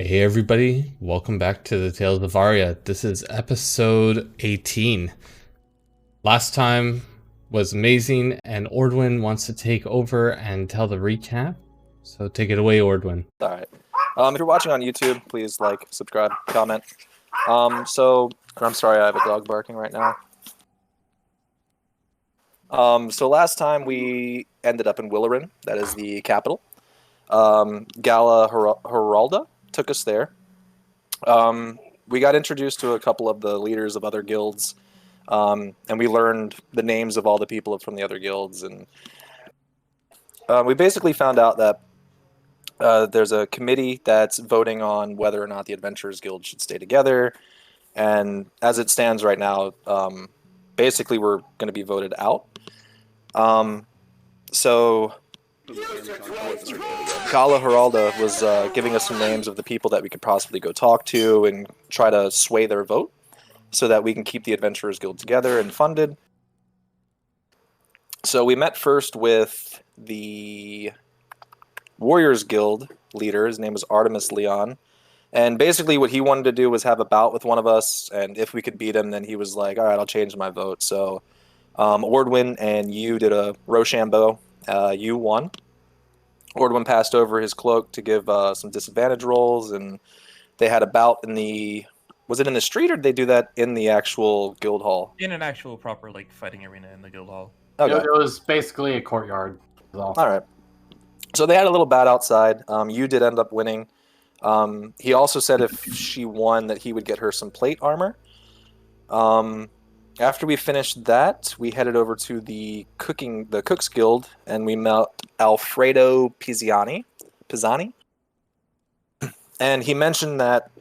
Hey everybody, welcome back to the Tales of Aria. This is episode 18. Last time was amazing, and Ordwin wants to take over and tell the recap. So take it away, Ordwin. All right. If you're watching on YouTube, please like, subscribe, comment. I'm sorry, I have a dog barking right now. So last time we ended up in Willerin, that is the capital. Gala Heralda took us there. We got introduced to a couple of the leaders of other guilds, and we learned the names of all the people from the other guilds, and we basically found out that there's a committee that's voting on whether or not the Adventurers Guild should stay together, and as it stands right now, basically we're going to be voted out. So Gala Heralda was giving us some names of the people that we could possibly go talk to and try to sway their vote so that we can keep the Adventurers Guild together and funded. So we met first with the Warriors Guild leader. His name was Artemis Leon. And basically what he wanted to do was have a bout with one of us, and if we could beat him, then he was like, all right, I'll change my vote. So Ordwin and you did a Rochambeau. You won. Ordwin passed over his cloak to give some disadvantage rolls, and they had a bout in the... Was it in the street, or did they do that in the actual guild hall? In an actual proper fighting arena in the guild hall. Okay. It was basically a courtyard. All right. So they had a little bout outside. You did end up winning. He also said if she won that he would get her some plate armor. After we finished that, we headed over to the Cooks Guild, and we met Alfredo Pisani. And he mentioned that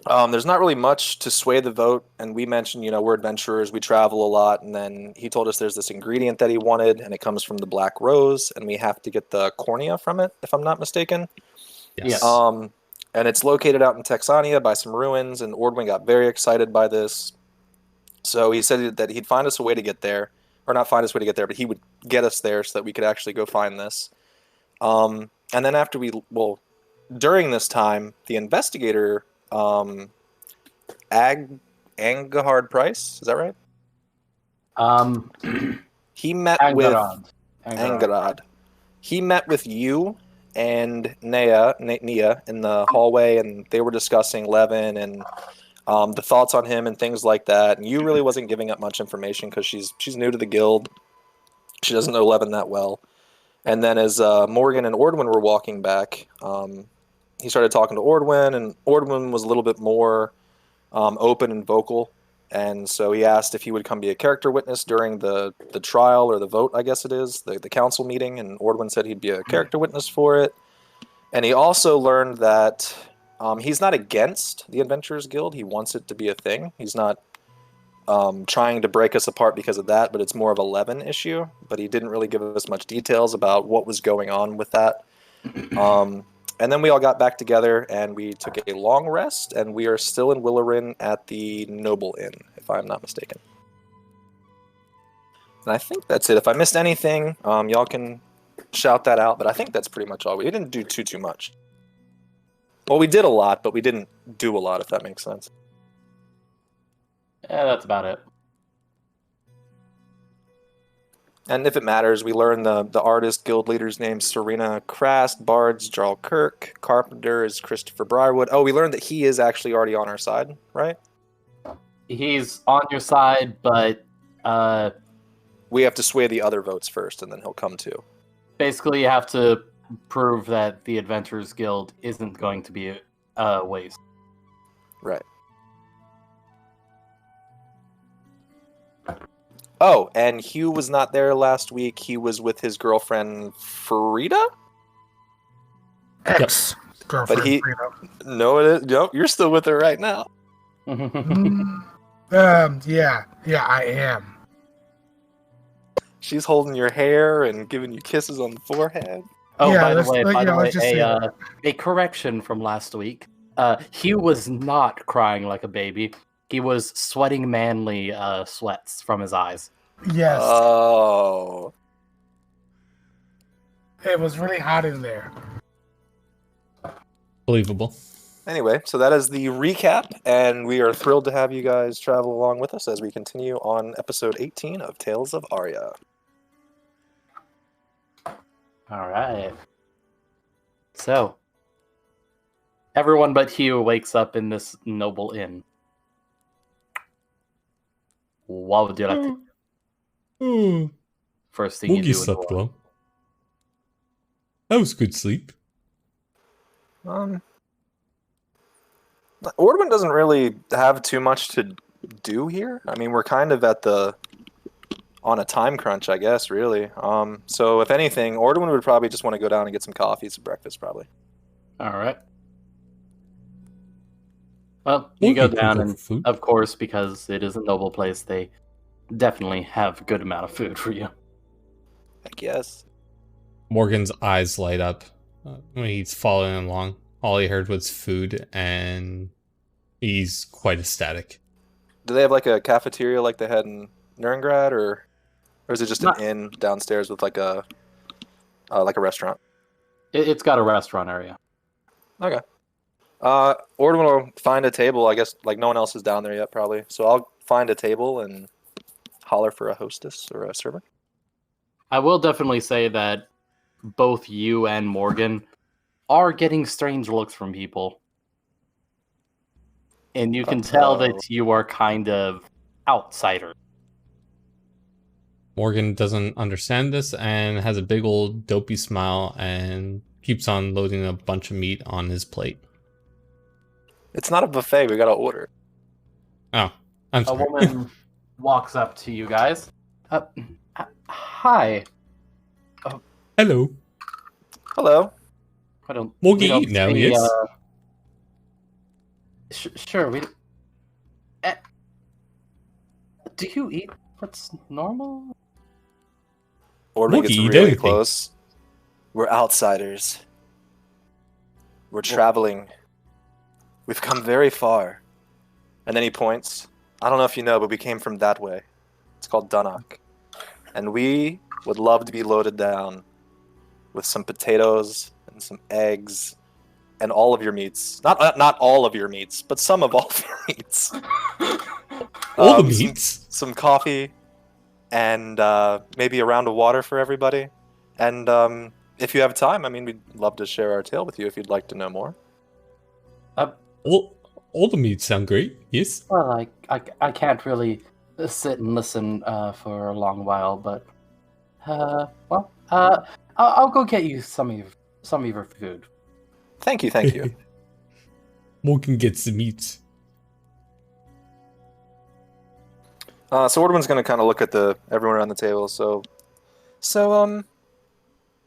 there's not really much to sway the vote, and we mentioned, we're adventurers, we travel a lot, and then he told us there's this ingredient that he wanted, and it comes from the black rose, and we have to get the cornea from it, if I'm not mistaken. Yes. And it's located out in Texania by some ruins, and Ordwin got very excited by this. So he said that he'd find us a way to get there, or not find us a way to get there, but he would get us there so that we could actually go find this. And then during this time, the investigator, Angahard Price, is that right? He met with Angarad. He met with you and Nia in the hallway, and they were discussing Levin and the thoughts on him and things like that. And you really wasn't giving up much information because she's new to the guild. She doesn't know Levin that well. And then as Morgan and Ordwin were walking back, he started talking to Ordwin, and Ordwin was a little bit more open and vocal. And so he asked if he would come be a character witness during the trial, or the vote, I guess it is, the council meeting. And Ordwin said he'd be a character witness for it. And he also learned that he's not against the Adventurers Guild. He wants it to be a thing. He's not trying to break us apart because of that, but it's more of a Levin issue. But he didn't really give us much details about what was going on with that. And then we all got back together, and we took a long rest, and we are still in Willerin at the Noble Inn, if I'm not mistaken. And I think that's it. If I missed anything, y'all can shout that out, but I think that's pretty much all. We didn't do too much. Well, we did a lot, but we didn't do a lot, if that makes sense. Yeah, that's about it. And if it matters, we learned the artist guild leader's name, Serena Krast, Bard's Jarl Kirk, Carpenter is Christopher Briarwood. Oh, we learned that he is actually already on our side, right? He's on your side, but we have to sway the other votes first, and then he'll come too. Basically, you have to prove that the Adventurers Guild isn't going to be a waste. Right. Oh, and Hugh was not there last week. He was with his girlfriend, Frida? Ex-girlfriend, But he... Frida. No, you're still with her right now. Yeah, I am. She's holding your hair and giving you kisses on the forehead. Oh, Yeah, by the let's- way, like, let's just say a correction from last week. Hugh was not crying like a baby. He was sweating manly sweats from his eyes. Yes, Oh. it was really hot in there. Believable. Anyway, so that is the recap, and we are thrilled to have you guys travel along with us as we continue on episode 18 of Tales of Aria. All right. So, everyone but Hugh wakes up in this noble inn. What would you like to Oh, first thing you Moogie do? slept well. That was good sleep. Ordwin doesn't really have too much to do here. I mean, we're kind of on a time crunch, I guess, really. So if anything, Ordwin would probably just want to go down and get some coffee, some breakfast, probably. All right. Well, you go down, and of course, because it is a noble place, they definitely have a good amount of food for you. Heck yes. Morgan's eyes light up when he's following along. All he heard was food, and he's quite ecstatic. Do they have like a cafeteria like they had in Nuremberg, or is it just an inn downstairs with like a restaurant? It's got a restaurant area. Okay. Ordwin will find a table. I guess like no one else is down there yet, probably. So I'll find a table and holler for a hostess or a servant. I will definitely say that both you and Morgan are getting strange looks from people. And you can tell that you are kind of outsider. Morgan doesn't understand this and has a big old dopey smile and keeps on loading a bunch of meat on his plate. It's not a buffet. We gotta order. Oh, I'm sorry. A woman walks up to you guys. Hi. Hello. Hello. I don't. Morgan eat now, yes? Sure. Do you eat what's normal? Ordwin gets really close. We're outsiders. We're traveling. We've come very far. And then he points. I don't know if you know, but we came from that way. It's called Dunnock. And we would love to be loaded down with some potatoes and some eggs and all of your meats. Not all of your meats, but some of all of your meats. All the meats? Some coffee and maybe a round of water for everybody. And if you have time, I mean, we'd love to share our tale with you if you'd like to know more. All the meats sound great, yes? Well, I can't really sit and listen for a long while, but I'll go get you some of your food. Thank you. Morgan gets the meats. So Ordwin's gonna kind of look at everyone around the table.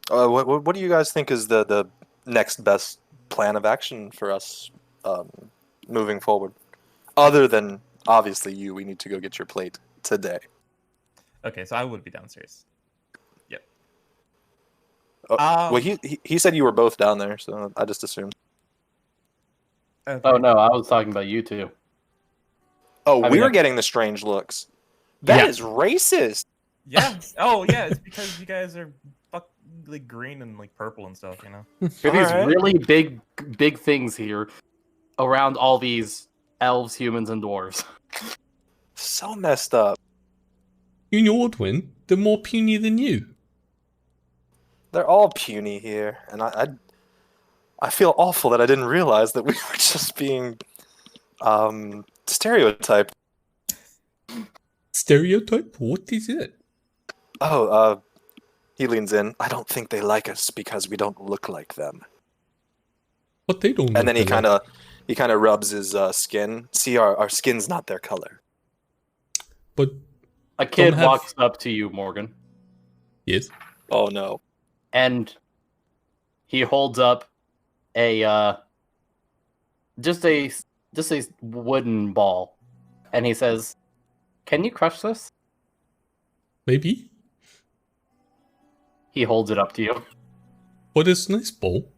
What do you guys think is the next best plan of action for us moving forward? Other than obviously we need to go get your plate today. Okay, so I would be downstairs. Yep. Well, he said you were both down there, so I just assumed. Okay. Oh no, I was talking about you two. Oh, we were getting the strange looks. That is racist. Yeah. Oh yeah, it's because you guys are like green and like purple and stuff, you know. There are these really big things here around all these elves, humans, and dwarves. So messed up. You know, Ordwin, they're more puny than you. They're all puny here, and I feel awful that I didn't realize that we were just being stereotyped. Stereotype? What is it? Oh, he leans in. I don't think they like us because we don't look like them. But they don't. And then he kind of rubs his skin. See, our skin's not their color. But a kid walks up to you, Morgan. Yes. Oh no. And he holds up a just a wooden ball, and he says, "Can you crush this?" Maybe. He holds it up to you. What is nice ball?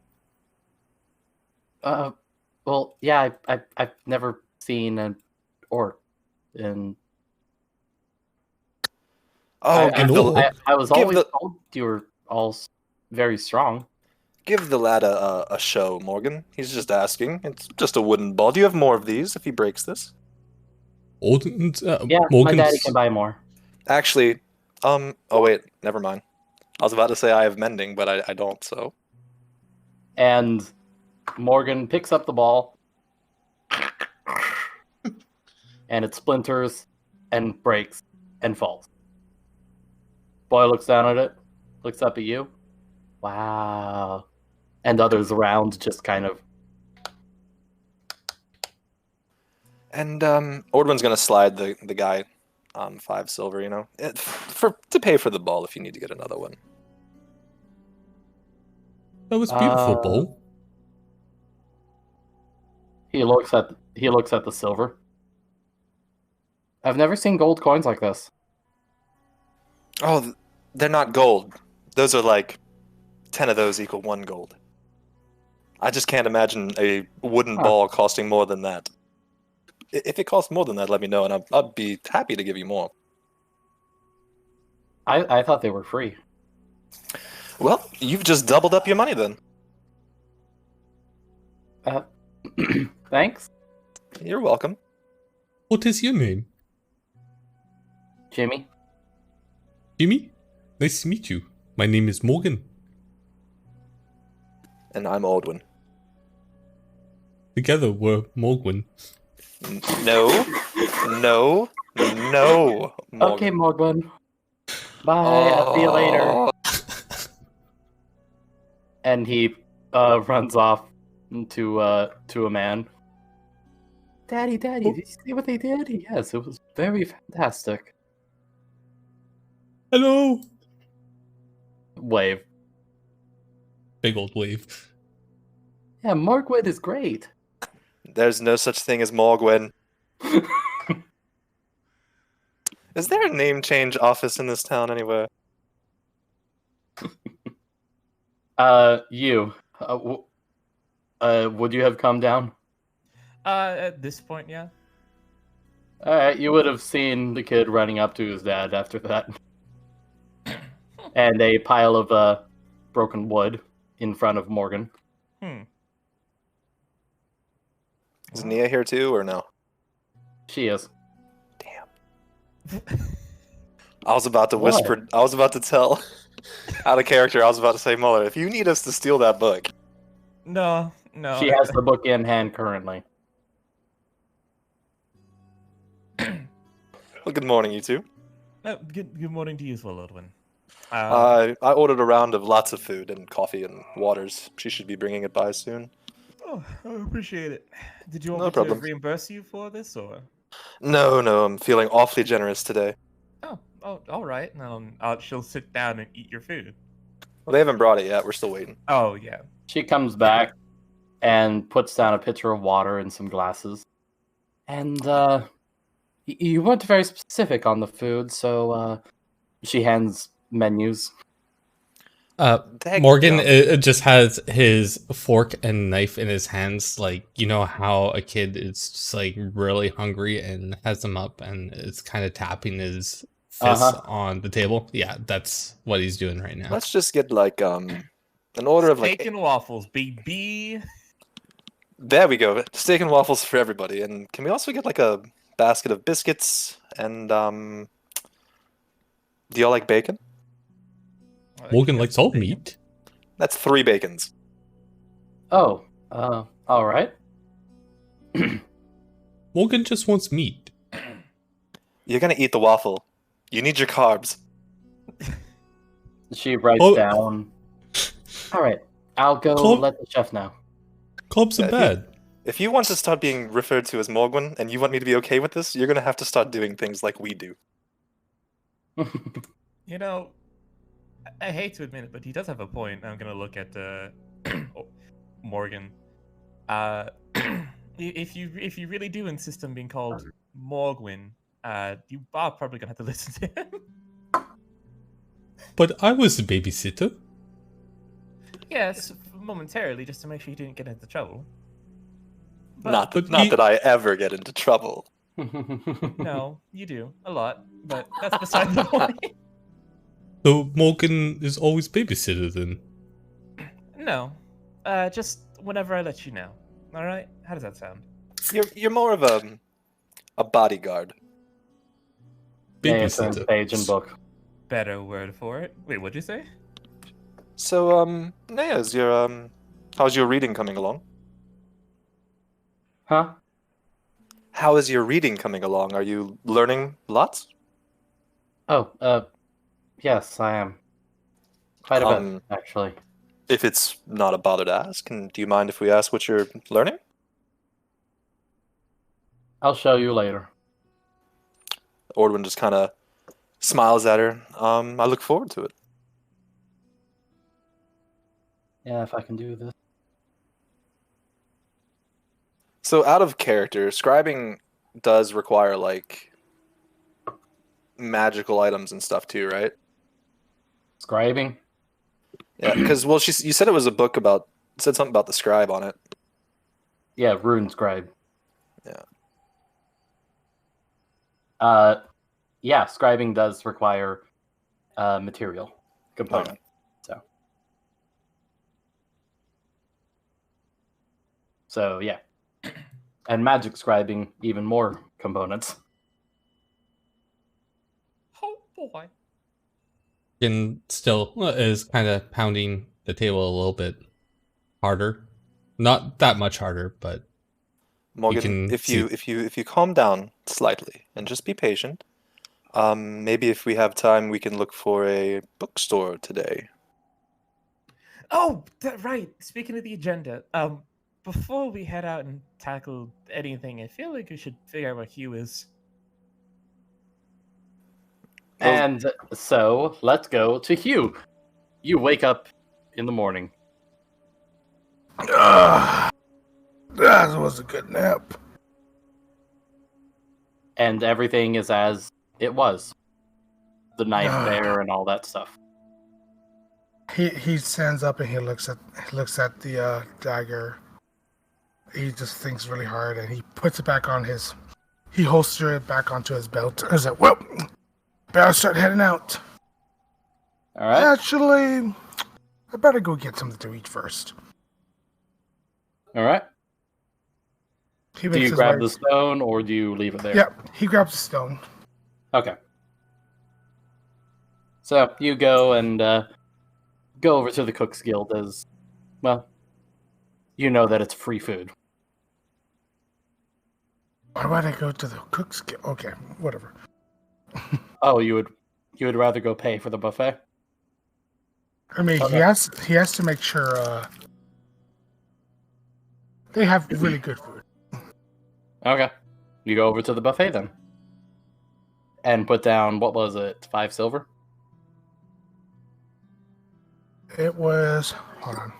Well, yeah, I've never seen an orc, and I was always told you were all very strong. Give the lad a show, Morgan. He's just asking. It's just a wooden ball. Do you have more of these if he breaks this? Yeah, my Morgan's- daddy can buy more. Actually, oh wait, never mind. I was about to say I have mending, but I don't, so. And Morgan picks up the ball, and it splinters and breaks and falls. Boy looks down at it, looks up at you. Wow. And others around just kind of. And Ordwin's gonna slide the guy 5 silver, you know, to pay for the ball if you need to get another one. That was beautiful, Bull. He looks at the silver. I've never seen gold coins like this. Oh, they're not gold. Those are like 10 of those equal 1 gold. I just can't imagine a wooden ball costing more than that. If it costs more than that, let me know, and I'd be happy to give you more. I thought they were free. Well, you've just doubled up your money then. Thanks, You're welcome. What is your name? Jimmy. Jimmy? Nice to meet you. My name is Morgan. And I'm Ordwin. Together we're Morgan. No. Morgan. Okay, Morgan. Bye. I'll see you later. Oh. And he runs off to a man. Daddy, did you see what they did? Yes, it was very fantastic. Hello! Wave. Big old wave. Yeah, Morgwood is great. There's no such thing as Morgwin. Is there a name change office in this town anywhere? You. Would you have come down? At this point, yeah. Alright, you would have seen the kid running up to his dad after that. And a pile of broken wood in front of Morgan. Is Nia here too, or no? She is. Damn. I was about to whisper. I was about to tell. Out of character, I was about to say, Muller, if you need us to steal that book. No. She has the book in hand currently. Well, good morning, you two. No, good morning to you as well, Odwin. I ordered a round of lots of food and coffee and waters. She should be bringing it by soon. Oh, I appreciate it. Did you want No me problem. to reimburse you for this, or? No, I'm feeling awfully generous today. Oh, all right. She'll sit down and eat your food. Well, they haven't brought it yet. We're still waiting. Oh, yeah. She comes back and puts down a pitcher of water and some glasses. And you weren't very specific on the food, so she hands menus. Morgan just has his fork and knife in his hands, like, you know how a kid is just like really hungry and has them up and is kind of tapping his fist on the table. Yeah, that's what he's doing right now. Let's just get like an order of like Steak and waffles, baby. There we go. Steak and waffles for everybody. And can we also get like a basket of biscuits and do y'all like bacon? Morgan likes all meat. That's 3 bacons. Oh, all right. Morgan just wants meat. You're gonna eat the waffle. You need your carbs. She writes down. All right, I'll go let the chef know. Carbs are bad. If you want to start being referred to as Morgan and you want me to be okay with this, you're gonna have to start doing things like we do. You know, I hate to admit it, but he does have a point. I'm gonna look at Morgan. If you really do insist on being called Morgwin, you are probably gonna have to listen to him. But I was the babysitter. Yes, momentarily, just to make sure you didn't get into trouble. But Not that I ever get into trouble. no, you do a lot, but that's beside the point. So Morgan is always babysitter then? No. Just whenever I let you know. All right? How does that sound? You're more of a bodyguard. Naya turns page and book. Better word for it. Wait, what'd you say? So, Naya, how's your reading coming along? Huh? How is your reading coming along? Are you learning lots? Oh, yes, I am. Quite a bit, actually. If it's not a bother to ask, and do you mind if we ask what you're learning? I'll show you later. Ordwin just kind of smiles at her. I look forward to it. Yeah, if I can do this. So, out of character, scribing does require, like, magical items and stuff too, right? Scribing? Yeah, because, well, you said it was a book said something about the scribe on it. Yeah, rune scribe. Yeah. Yeah, scribing does require material component. So yeah. And magic scribing, even more components. Oh boy. And still is kind of pounding the table a little bit harder. Not that much harder, but Morgan, if you calm down slightly and just be patient, maybe if we have time, we can look for a bookstore today. Oh, right. Speaking of the agenda, before we head out and tackle anything, I feel like we should figure out what Hugh is. And so, let's go to Hugh. You wake up in the morning. That was a good nap. And everything is as it was. The knife there and all that stuff. He stands up and he looks at the dagger. He just thinks really hard and he puts it back on he holsters it back onto his belt. I was like, well, better start heading out. All right. Actually, I better go get something to eat first. All right. Do you grab the stone or do you leave it there? Yep, he grabs the stone. Okay. So you go and go over to the Cook's Guild as, well, you know that it's free food. Why would I go to the Cook's Guild? Okay, whatever. Oh, you would rather go pay for the buffet? I mean, Okay. he has to make sure they have really good food. Okay. You go over to the buffet then. And put down, what was it, 5 silver? It was, hold on.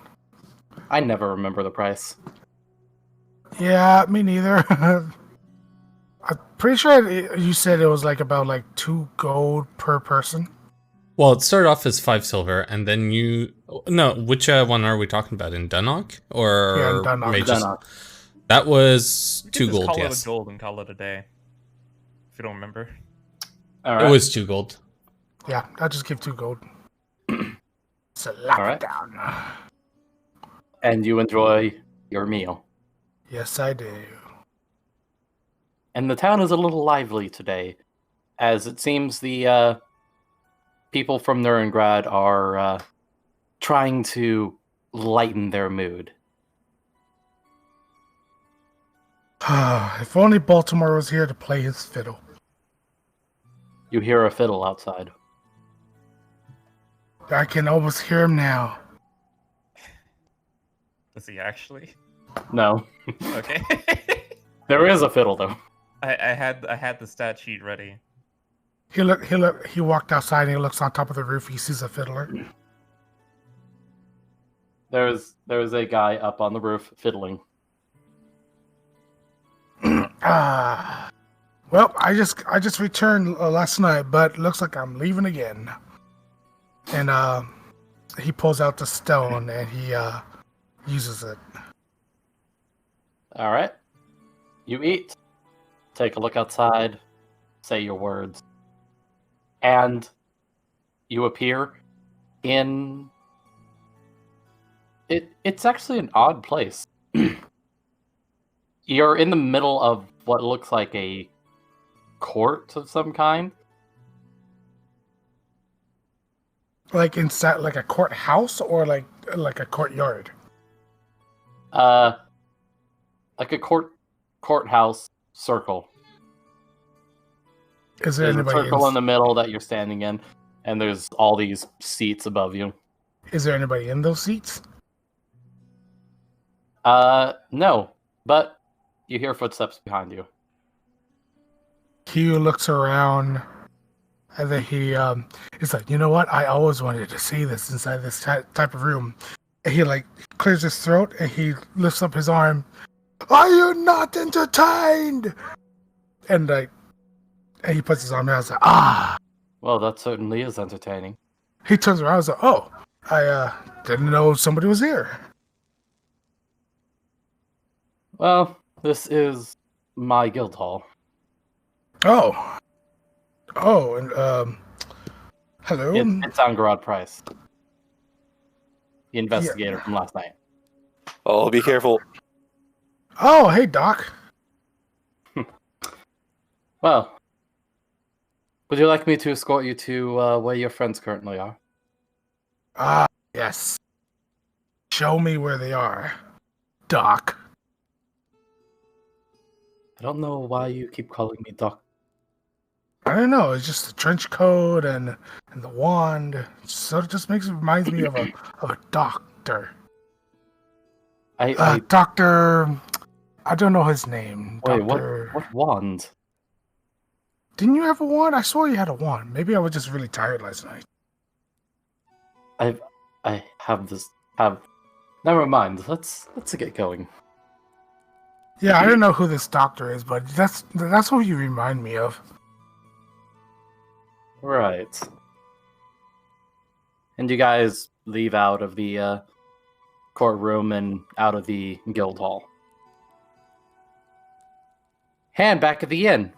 I never remember the price. Yeah, me neither. I'm pretty sure you said it was about 2 gold per person. Well, it started off as 5 silver, and then which one are we talking about? In Dunnock? Or Yeah, in Dunnock. Mages? Dunnock. That was You 2 could just gold, call yes. it a gold and call it a day. If you don't remember. All right. It was 2 gold. Yeah, I'll just give 2 gold. All right. Down. And you enjoy your meal. Yes, I do. And the town is a little lively today, as it seems the people from Nuremberg are trying to lighten their mood. If only Baltimore was here to play his fiddle. You hear a fiddle outside. I can almost hear him now. Does he actually? No. Okay. There is a fiddle, though. I had the stat sheet ready. He walked outside and he looks on top of the roof. He sees a fiddler. There's a guy up on the roof fiddling. Well, I just returned last night, but looks like I'm leaving again. And he pulls out the stone and he uses it. All right. You eat. Take a look outside. Say your words. And you appear in It's actually an odd place. You're in the middle of what looks like a court of some kind. Like inside, like a courthouse, or like a courtyard. Like a courthouse circle. Is there There's a anybody? circle in the middle that you're standing in, and there's all these seats above you. Is there anybody in those seats? No, but you hear footsteps behind you. Hugh looks around, and then he's like, you know what? I always wanted to see this inside this type of room. And he like clears his throat and he lifts up his arm. Are you not entertained? And he puts his arm out. I was like, ah. Well, that certainly is entertaining. He turns around. I was like, oh, I didn't know somebody was here. Well, this is my guild hall. Oh, and hello. It's Angarod Price, the investigator from last night. Oh, be careful. Oh, hey, Doc. Well, would you like me to escort you to where your friends currently are? Ah, yes. Show me where they are, Doc. I don't know why you keep calling me Doc. I don't know. It's just the trench coat and the wand. So it just reminds me of a doctor. Doctor. I don't know his name. Wait, Doctor... what wand? Didn't you have a wand? I swore you had a wand. Maybe I was just really tired last night. I have this. Never mind. Let's get going. Yeah, I don't know who this doctor is, but that's what you remind me of. Right. And you guys leave out of the courtroom and out of the guild hall. And back at the inn.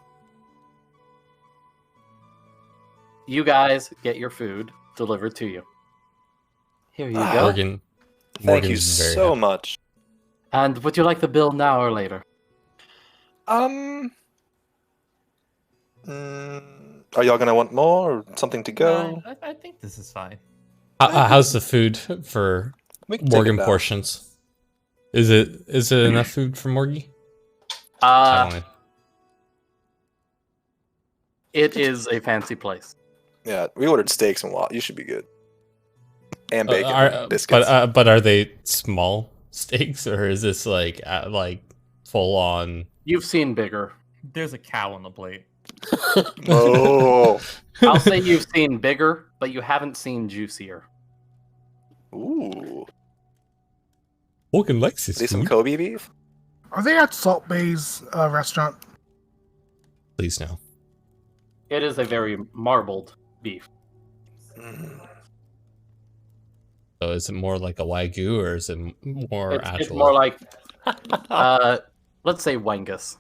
You guys get your food delivered to you. Here you go. Morgan Thank you is very so happy. much. And would you like the bill now or later? Are y'all gonna want more or something to go? I think this is fine. How's the food for We can take Morgan it down. portions? Is it enough food for Morgie? It is a fancy place. Yeah, we ordered steaks and what? You should be good. And bacon, and biscuits. But are they small steaks or is this like full on? You've seen bigger. There's a cow on the plate. Oh, I'll say you've seen bigger, but you haven't seen juicier. ooh! Morgan likes this Is there some food. Kobe beef? Are they at Salt Bay's restaurant? Please no. It is a very marbled beef. Mm. So is it more like a Wagyu or is it more actual? It's more like, let's say Wengus.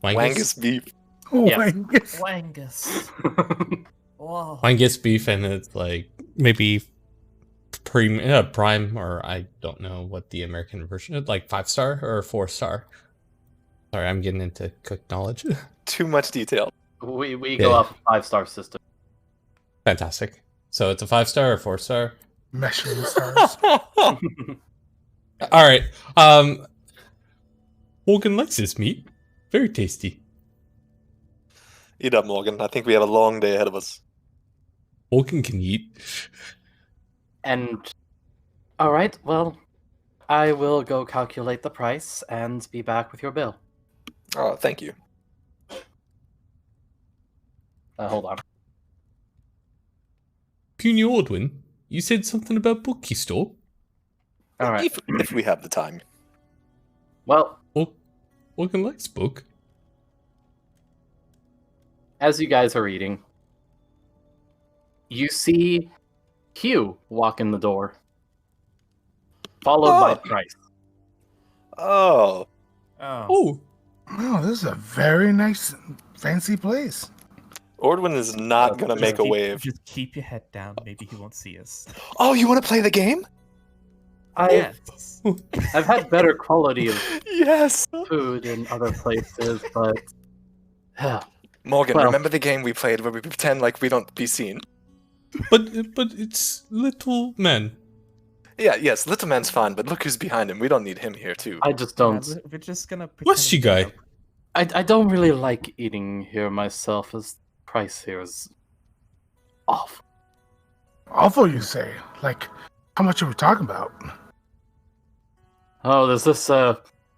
Wangus beef. Oh, Yes. my goodness. Wangus. Whoa. Wangus beef and it's like maybe prime or I don't know what the American version is, like 5-star or 4-star. Sorry, I'm getting into cook knowledge. Too much detail. We go off a 5-star system. Fantastic. So it's a 5-star or 4-star? Michelin stars. All right. Morgan likes this meat. Very tasty. Eat up, Morgan. I think we have a long day ahead of us. Morgan can eat. And, alright, well, I will go calculate the price and be back with your bill. Oh, thank you. Hold on. Puny Ordwin, you said something about bookie store? Alright. If we have the time. Well, Morgan likes book. as you guys are eating, you see Hugh walk in the door, followed by Price. Oh, Oh, Wow, this is a very nice, fancy place. Ordwin is not gonna make a wave. Just keep your head down. Maybe he won't see us. Oh, you want to play the game? I've had better quality of Yes. food in other places, but Morgan, Well- remember the game we played where we pretend like we don't be seen? But it's little men. Yeah, yes, little man's fine, but look who's behind him. We don't need him here too. I just don't. We're just gonna pretend. What's she guy? I don't really like eating here myself, as price here is awful. Awful, you say? Like, how much are we talking about? Oh, there's this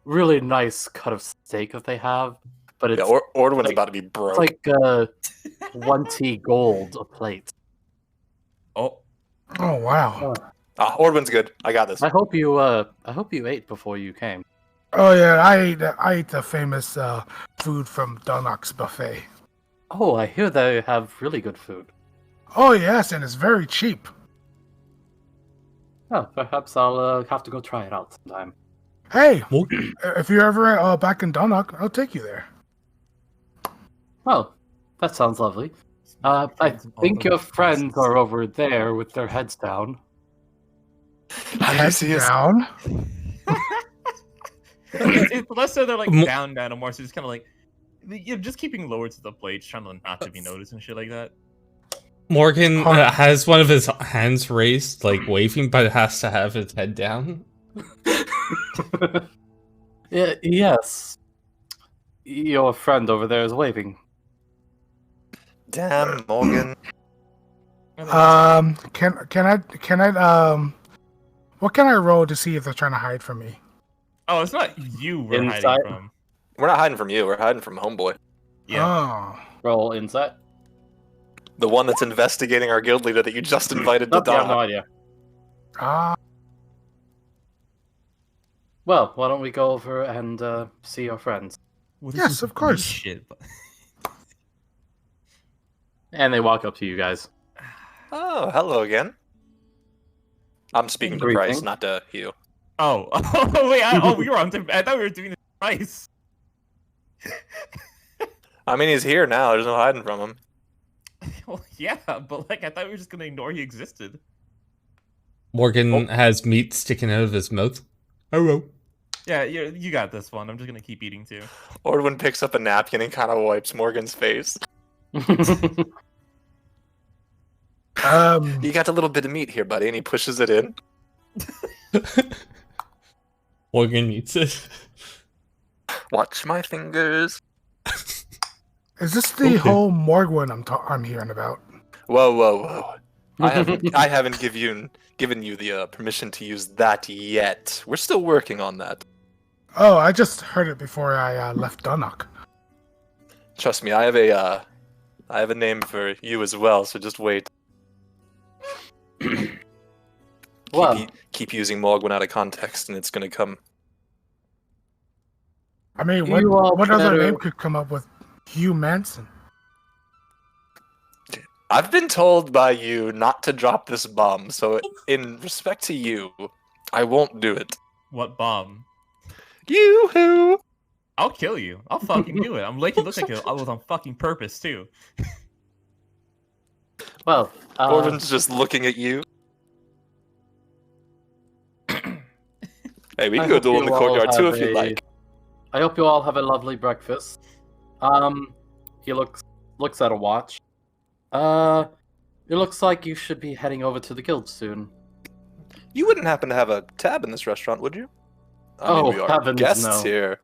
really nice cut of steak that they have, but it's, Yeah, Ordwin's like- about to be broke. it's like 20 gold a plate. Oh, Oh wow. Ordwin's good. I got this. I hope you ate before you came. Oh yeah, I ate the famous food from Dunnock's buffet. Oh, I hear they have really good food. Oh yes, and it's very cheap. Oh, perhaps I'll have to go try it out sometime. Hey, Well, if you're ever back in Dunnock, I'll take you there. Well, that sounds lovely. I think your friends are over there with their heads down. How do you see us? Down. it's less so they're like Mo- down, and more so just kind of like just keeping lower to the plates, trying to not to be noticed and shit like that. Morgan has one of his hands raised, like waving, but has to have his head down. Yes. Your friend over there is waving. Damn, Morgan. Can I what can I roll to see if they're trying to hide from me? Oh, it's not you we're Inside? hiding from. We're not hiding from you. We're hiding from Homeboy. Yeah. Oh. Roll insight. The one that's investigating our guild leader that you just invited to Nope, you have no die. idea. Ah. Well, why don't we go over and see your friends? Well, Yes, is of course. Shit. But... And they walk up to you guys. Oh, hello again. I'm speaking to Greeting. Bryce, not to you. Oh, wait. We were on. I thought we were doing this twice. I mean, he's here now. There's no hiding from him. Well, yeah, but like I thought we were just gonna ignore he existed. Morgan has meat sticking out of his mouth. Hello. Yeah, you got this one. I'm just gonna keep eating too. Ordwin picks up a napkin and kind of wipes Morgan's face. You got a little bit of meat here, buddy, and he pushes it in. Morgan eats it. Watch my fingers. Is this the Okay. whole Morgwin I'm hearing about? Whoa. I haven't given you the permission to use that yet. We're still working on that. Oh, I just heard it before I left Dunnock. Trust me, I have a name for you as well, so just wait. Well, Keep using Morgwin out of context, and it's gonna come. I mean, You all what other better- name could come up with Hugh Manson? I've been told by you not to drop this bomb, so in respect to you, I won't do it. What bomb? Yoo-hoo! I'll kill you. I'll fucking do it. I'm making it look like I was on fucking purpose too. well, Orvin's just looking at you. Hey, we can I go hope duel in the you all courtyard too have if you'd a- like. I hope you all have a lovely breakfast. He looks at a watch. It looks like you should be heading over to the guild soon. You wouldn't happen to have a tab in this restaurant, would you? Oh, we are heavens, guests no. here.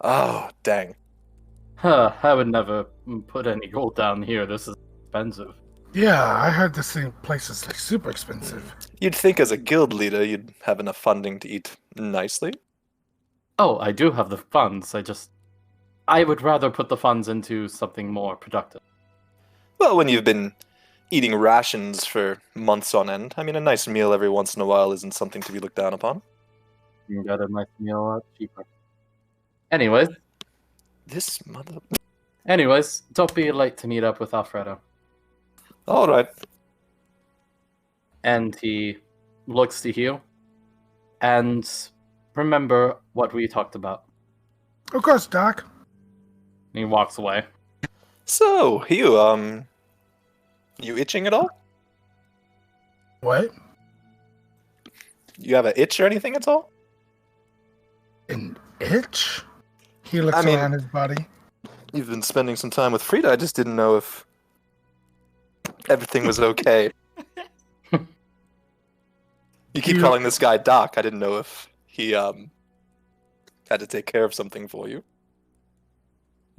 Oh, dang. Huh, I would never put any gold down here. This is expensive. Yeah, I heard this thing place is like super expensive. You'd think as a guild leader you'd have enough funding to eat nicely. Oh, I do have the funds. I would rather put the funds into something more productive. Well, when you've been eating rations for months on end, I mean, a nice meal every once in a while isn't something to be looked down upon. You can get a nice meal a lot cheaper. Anyways, This mother... don't be late to meet up with Alfredo. Alright. And he looks to you. And remember what we talked about. Of course, Doc. And he walks away. So, you itching at all? What? You have an itch or anything at all? An itch? He looks I mean- around his body. You've been spending some time with Frida. I just didn't know if everything was okay. You keep calling this guy Doc. I didn't know if he had to take care of something for you.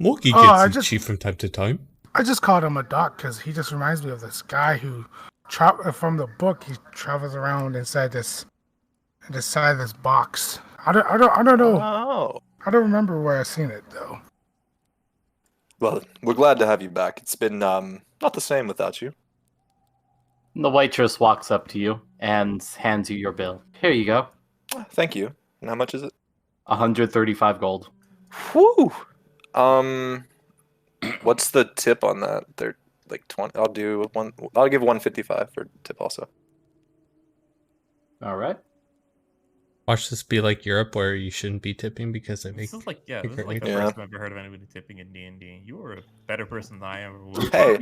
Morky Oh, I gets just- itchy from time to time. I just called him a doc because he just reminds me of this guy who, from the book, he travels around inside this box. I don't know. Oh. I don't remember where I seen it though. Well, we're glad to have you back. It's been not the same without you. The waitress walks up to you and hands you your bill. Here you go. Thank you. And how much is it? 135 gold. Whew. What's the tip on that? They're like 20. I'll give 155 for tip also. All right. Watch this be like Europe, where you shouldn't be tipping because they make. This is like the Yeah. first time I've ever heard of anybody tipping in D&D. You were a better person than I ever was. Hey,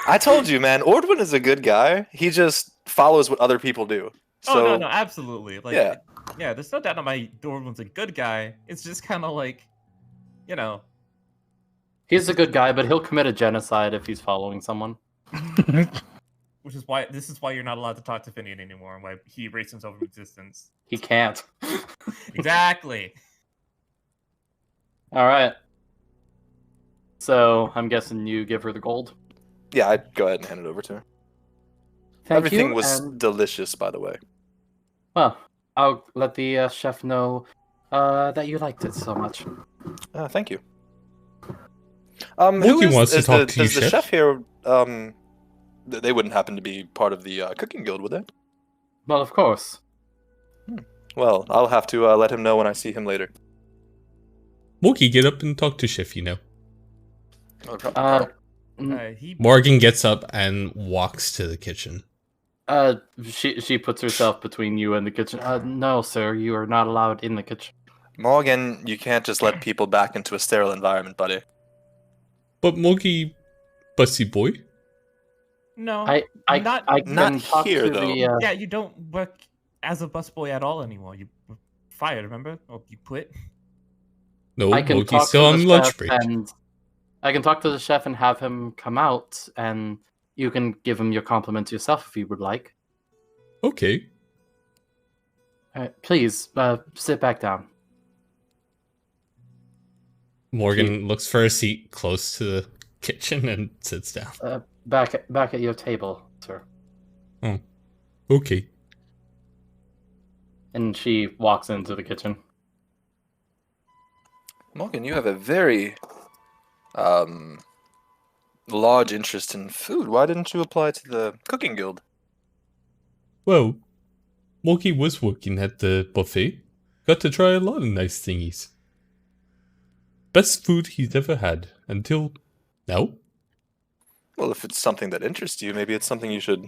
I told you, man. Ordwin is a good guy. He just follows what other people do. So, Oh no, absolutely. Like, yeah. yeah. There's no doubt that my Dorman's a good guy. It's just kind of like, you know. He's a good guy, but he'll commit a genocide if he's following someone. Which is why you're not allowed to talk to Finian anymore, and why he erases himself from existence. He can't. Exactly. All right. So I'm guessing you give her the gold. yeah, I'd go ahead and hand it over to her. Thank Everything you, was and- delicious, by the way. Well, I'll let the chef know that you liked it so much. Thank you. Mookie wants to talk to you, does the chef. chef here? They wouldn't happen to be part of the cooking guild, would they? Well, of course. Well, I'll have to let him know when I see him later. Morky, get up and talk to Chef, Mm. He Morgan gets up and walks to the kitchen. She puts herself between you and the kitchen. No, sir, you are not allowed in the kitchen. Morgan, you can't just let people back into a sterile environment, buddy. But Morky, bussy boy. no. I Not- I not can talk here, to though. the, Yeah, you don't work as a busboy at all anymore. You were fired, remember? Or you quit? No, I can Morky's talk still to on the lunch chef break. and I can talk to the chef and have him come out, and you can give him your compliments yourself if you would like. Okay. All right, please sit back down. Morgan looks for a seat close to the kitchen and sits down. Back at your table, sir. Okay. And she walks into the kitchen. Morgan, you have a very large interest in food. Why didn't you apply to the cooking guild? Well, Morky was working at the buffet. Got to try a lot of nice thingies. Best food he's ever had until now. Well, if it's something that interests you, maybe it's something you should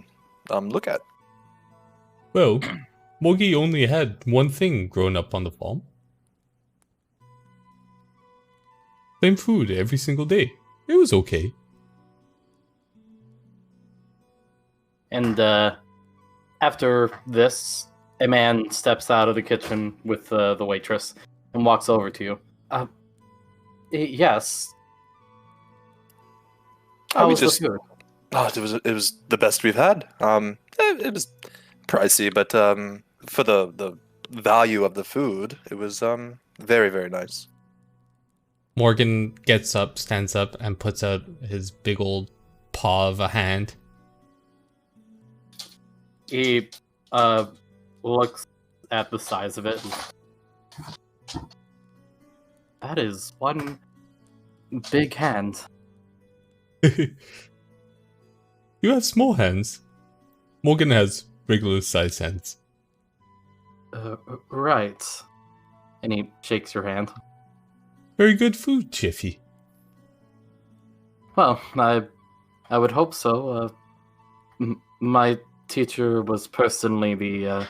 look at. Well, Morgy only had one thing growing up on the farm. Same food every single day. It was okay. And after this, a man steps out of the kitchen with the waitress and walks over to you. Yes. How we was the just- food? Oh, it was the best we've had. It was pricey, but for the value of the food, it was very, very nice. Morgan gets up, stands up, and puts out his big old paw of a hand. He looks at the size of it. That is one big hand. You have small hands. Morgan has regular sized hands. Right. And he shakes your hand. Very good food, Chiffy. Well, I would hope so. My teacher was personally the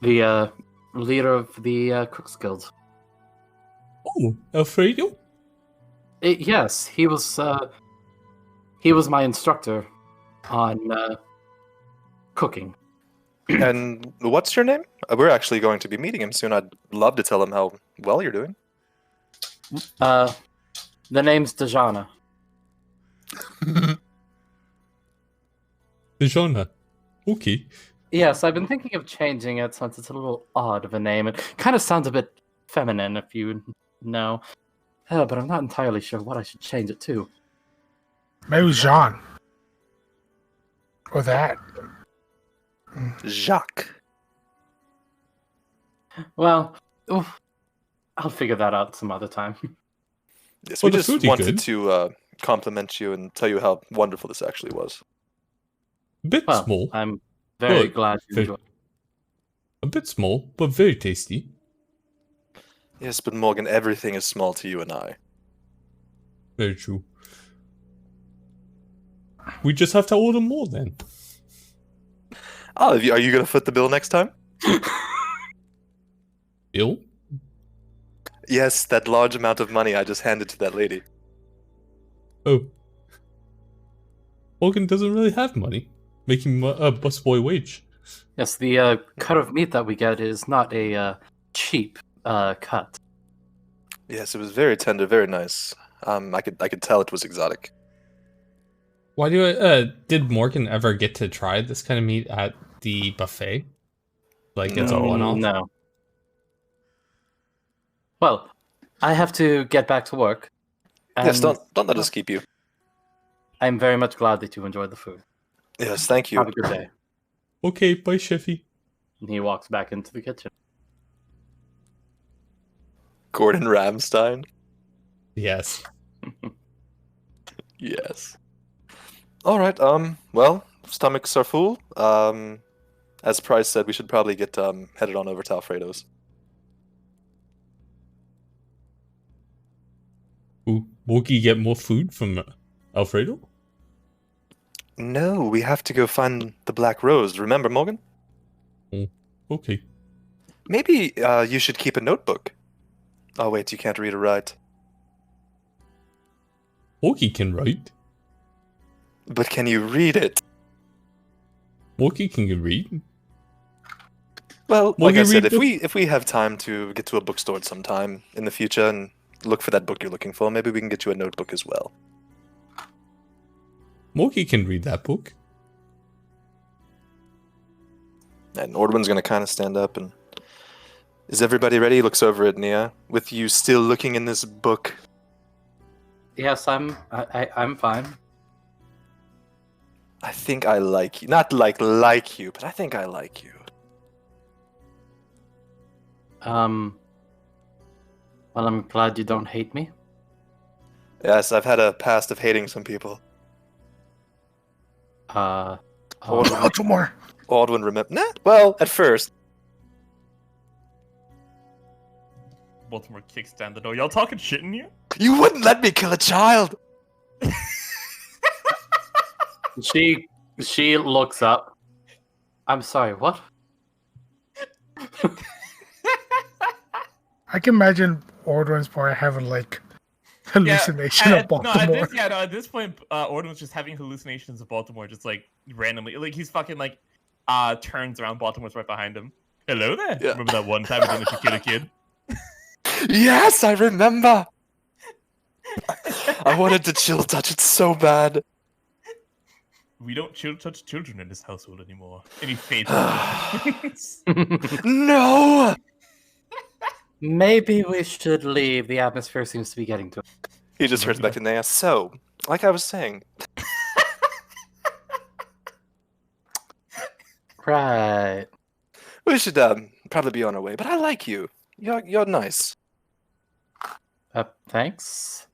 the leader of the Cooks Guild. Oh, Alfredo? Yes, he was my instructor on cooking. And what's your name? We're actually going to be meeting him soon. I'd love to tell him how well you're doing. The name's Dejana. Dejana. Okay. Yes, I've been thinking of changing it since it's a little odd of a name. It kind of sounds a bit feminine, if you know. But I'm not entirely sure what I should change it to. Maybe Jean. Or that. Jacques. Well, I'll figure that out some other time. Yes, Well, we the just foodie wanted good. to compliment you and tell you how wonderful this actually was. A bit Well, small. I'm very Good. glad you Very- enjoyed. A bit small, but very tasty. Yes, but Morgan, everything is small to you and I. Very true. We just have to order more then. Oh, are you going to foot the bill next time? Bill? Yes, that large amount of money I just handed to that lady. Oh. Morgan doesn't really have money. Making a busboy wage. Yes, the cut of meat that we get is not a cheap cut. Yes, it was very tender, very nice. I could tell it was exotic. Why did Morgan ever get to try this kind of meat at the buffet? Like it's a one-off? No. Well, I have to get back to work. Yes, and don't let us keep you. I'm very much glad that you enjoyed the food. Yes, thank you. Have a good day. Okay, bye, Chefy. And he walks back into the kitchen. Gordon Ramstein. Yes. Yes. All right. Well, stomachs are full. As Price said, we should probably get headed on over to Alfredo's. Ooh, Wookie get more food from Alfredo? No, we have to go find the Black Rose. Remember, Morgan? Okay. Maybe you should keep a notebook. Oh wait, you can't read or write. Wookie can write. But can you read it? Wookie can read. Well, Well, like you I said, read if we have time to get to a bookstore at some time in the future and look for that book you're looking for, maybe we can get you a notebook as well. Wookie can read that book. And Ordwin's gonna kind of stand up and... Is everybody ready? He looks over at Nia. With you still looking in this book. Yes, I'm fine. I think I like you. Not like you, but I think I like you. Well, I'm glad you don't hate me. Yes, I've had a past of hating some people. Baltimore. Aldwin remember? Nah. Well, at first. Baltimore kicks down the door. Y'all talking shit in here? You wouldn't let me kill a child. She looks up. I'm sorry, what? I can imagine Ordwin's part having like hallucination of Baltimore. At this point, Orden was just having hallucinations of Baltimore, just like randomly. Like he's fucking like turns around, Baltimore's right behind him. Hello there. Yeah. Remember that one time we didn't let you kill a kid? Yes, I remember. I wanted to chill touch it so bad. We don't chill touch children in this household anymore. Any fades. No. Maybe we should leave. The atmosphere seems to be getting to us. He just turns back to Naya. So, like I was saying. Right. We should probably be on our way, but I like you. You're nice. Thanks.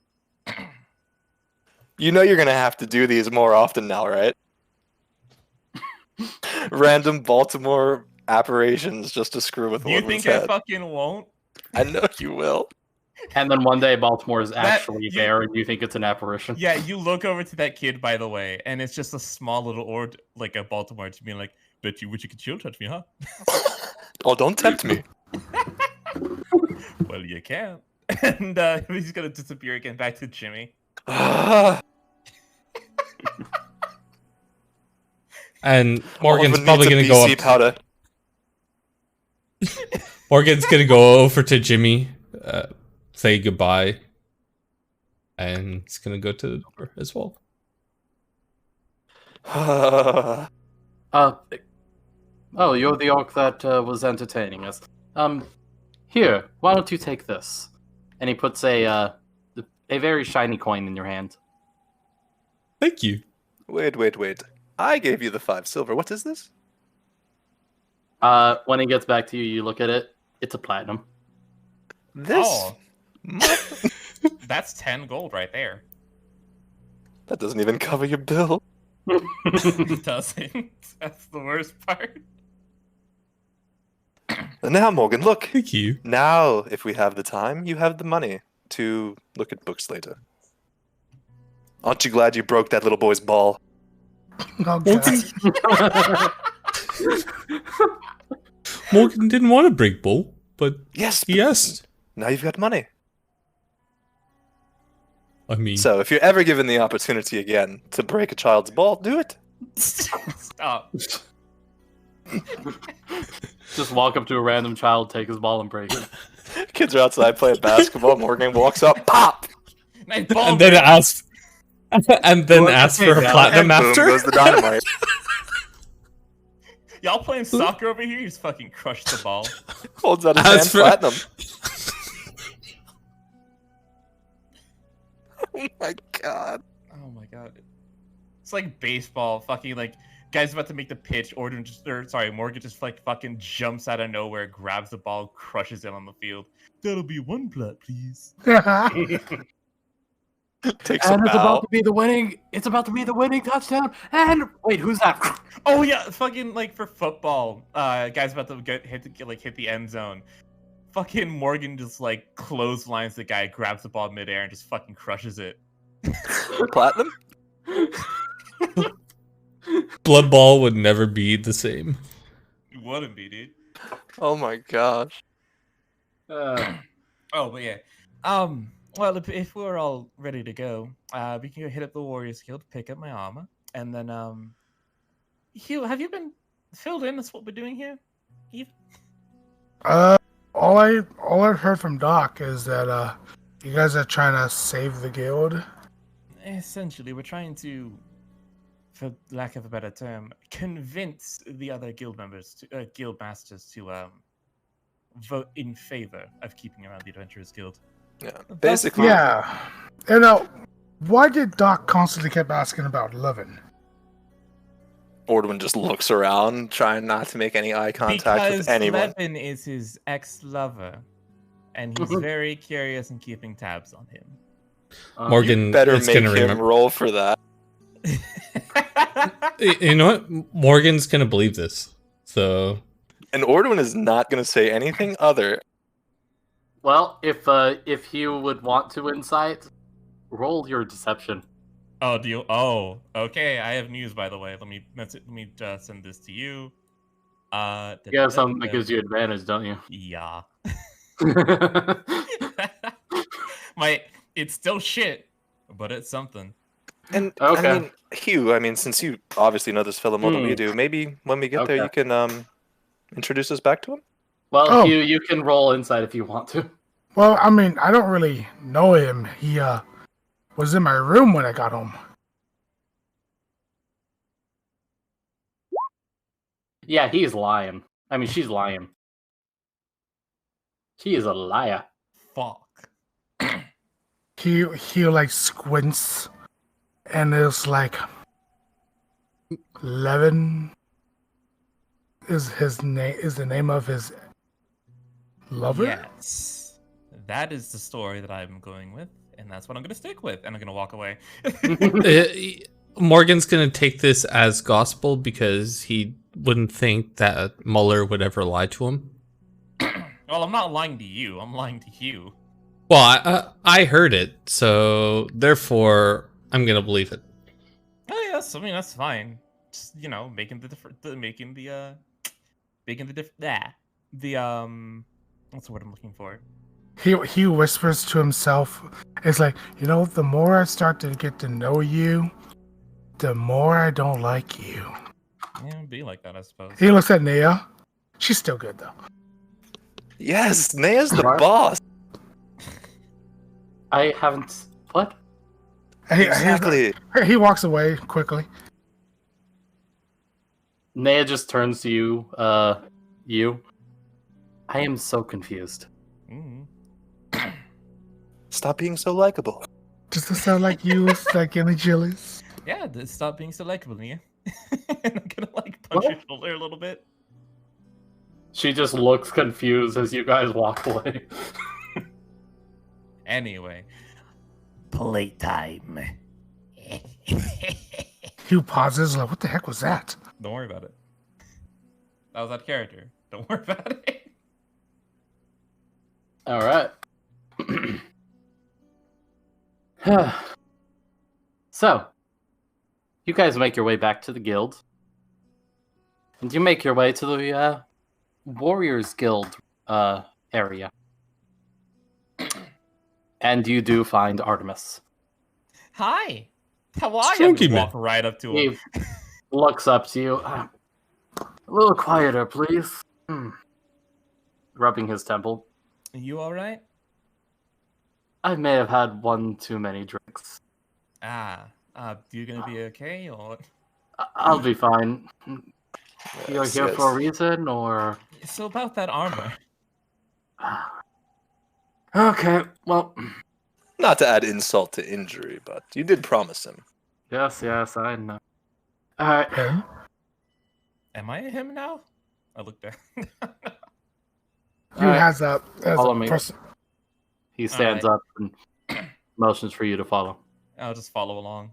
You know you're gonna have to do these more often now, right? Random Baltimore apparitions just to screw with Do you Ordwin's think I head. fucking won't? I know you will. And then one day Baltimore is actually you- there, and you think it's an apparition. Yeah, you look over to that kid, by the way, and it's just a small little like a Baltimore to being like, bet you wish you could chill touch me, huh? Oh, don't tempt me. Well, you can. And he's gonna disappear again back to Jimmy. And All of Morgan's it probably needs gonna a go BC up. powder. Morgan's gonna go over to Jimmy, say goodbye, and he's gonna go to the door as well. Oh, you're the orc that was entertaining us. Here, why don't you take this? And he puts a very shiny coin in your hand. Thank you. Wait. I gave you the 5 silver. What is this? When he gets back to you, you look at it. It's a platinum. This? Oh, that's 10 gold right there. That doesn't even cover your bill. It doesn't. That's the worst part. And now, Morgan, look. Thank you. Now, if we have the time, you have the money to look at books later. Aren't you glad you broke that little boy's ball? Oh, God. Morgan didn't want to break Bull, but Yes. he asked. Now you've got money. I mean, So, if you're ever given the opportunity again to break a child's ball, do it. Stop. Just walk up to a random child, take his ball, and break it. Kids are outside playing basketball. Morgan walks up, pop, Nice ball. and then ask, and then Well, ask okay, for a now, platinum and boom after. goes the dynamite. Y'all playing soccer over here? You just fucking crushed the ball. Holds out his As hand, for- platinum. Oh my god. Oh my god. It's like baseball. Fucking like guy's about to make the pitch. Morgan just like fucking jumps out of nowhere, grabs the ball, crushes it on the field. That'll be 1 plat, please. Takes a And it's bow. about to be the winning. It's about to be the winning touchdown. And wait, who's that? Oh yeah, fucking like for football. Guy's about to hit the end zone. Fucking Morgan just like clotheslines the guy, grabs the ball midair, and just fucking crushes it. Platinum? Blood Ball would never be the same. It wouldn't be, dude. Oh my gosh. Oh, but yeah. Well, if we're all ready to go, we can go hit up the Warriors Guild, pick up my armor, and then Hugh, have you been filled in? That's what we're doing here. Eve? All I've heard from Doc is that you guys are trying to save the guild. Essentially, we're trying to, for lack of a better term, convince the other guild members, guild masters, to vote in favor of keeping around the Adventurers Guild. Yeah. Basically, Yeah. And why did Doc constantly kept asking about Levin? Ordwin just looks around, trying not to make any eye contact Because with anyone. Levin is his ex-lover, and he's very curious and keeping tabs on him. Morgan Better is make gonna him remember. roll for that. You know what? Morgan's gonna believe this. So And Ordwin is not going to say anything other. Well, if you would want to insight, roll your deception. Oh, do you? Oh, okay. I have news, by the way. Let me send this to you. You have something that gives you advantage, don't you? Yeah. It's still shit, but it's something. And Okay. I mean, Hugh, since you obviously know this fellow more than we do, maybe when we get there, Okay. you can introduce us back to him. Well, Oh. you can roll insight if you want to. Well, I don't really know him. He was in my room when I got home. Yeah, he's lying. She's lying. She is a liar. Fuck. He like squints, and it's like Levin is his name. Is the name of his lover? Yes. That is the story that I'm going with, and that's what I'm going to stick with, and I'm going to walk away. Morgan's gonna take this as gospel because he wouldn't think that Muller would ever lie to him. Well, I'm not lying to you. I'm lying to Hugh. Well, I heard it, so therefore I'm gonna believe it. Oh yes, that's fine. Just what's the word I'm looking for? He whispers to himself. It's like, the more I start to get to know you, the more I don't like you. Yeah, be like that, I suppose. He looks at Nea. She's still good though. Yes, Nea's the What? boss. I haven't. What? Exactly. He walks away quickly. Nea just turns to you. You. I am so confused. Mm. Stop being so likable. Just to sound like you, like any chilies. Yeah, stop being so likable, Nia. And I'm gonna like punch your shoulder a little bit. She just looks confused as you guys walk away. Anyway, playtime. Hugh pauses, like, what the heck was that? Don't worry about it. That was out of character. Don't worry about it. All right. So, you guys make your way back to the guild. And you make your way to the Warriors Guild area. And you do find Artemis. Hi. How are you? Strunky I'm gonna man. walk right up to He him. looks up to you. A little quieter, please. Rubbing his temple. You all right? I may have had one too many drinks. You gonna be okay or? I'll be fine. You're Yes, here yes. for a reason, or? So about that armor. Okay, well, Not to add insult to injury, but you did promise him. yes, I know. Alright, Him? Am I him now? I look down. Hugh has a Follow me. person. he stands up and motions for you to follow. I'll just follow along.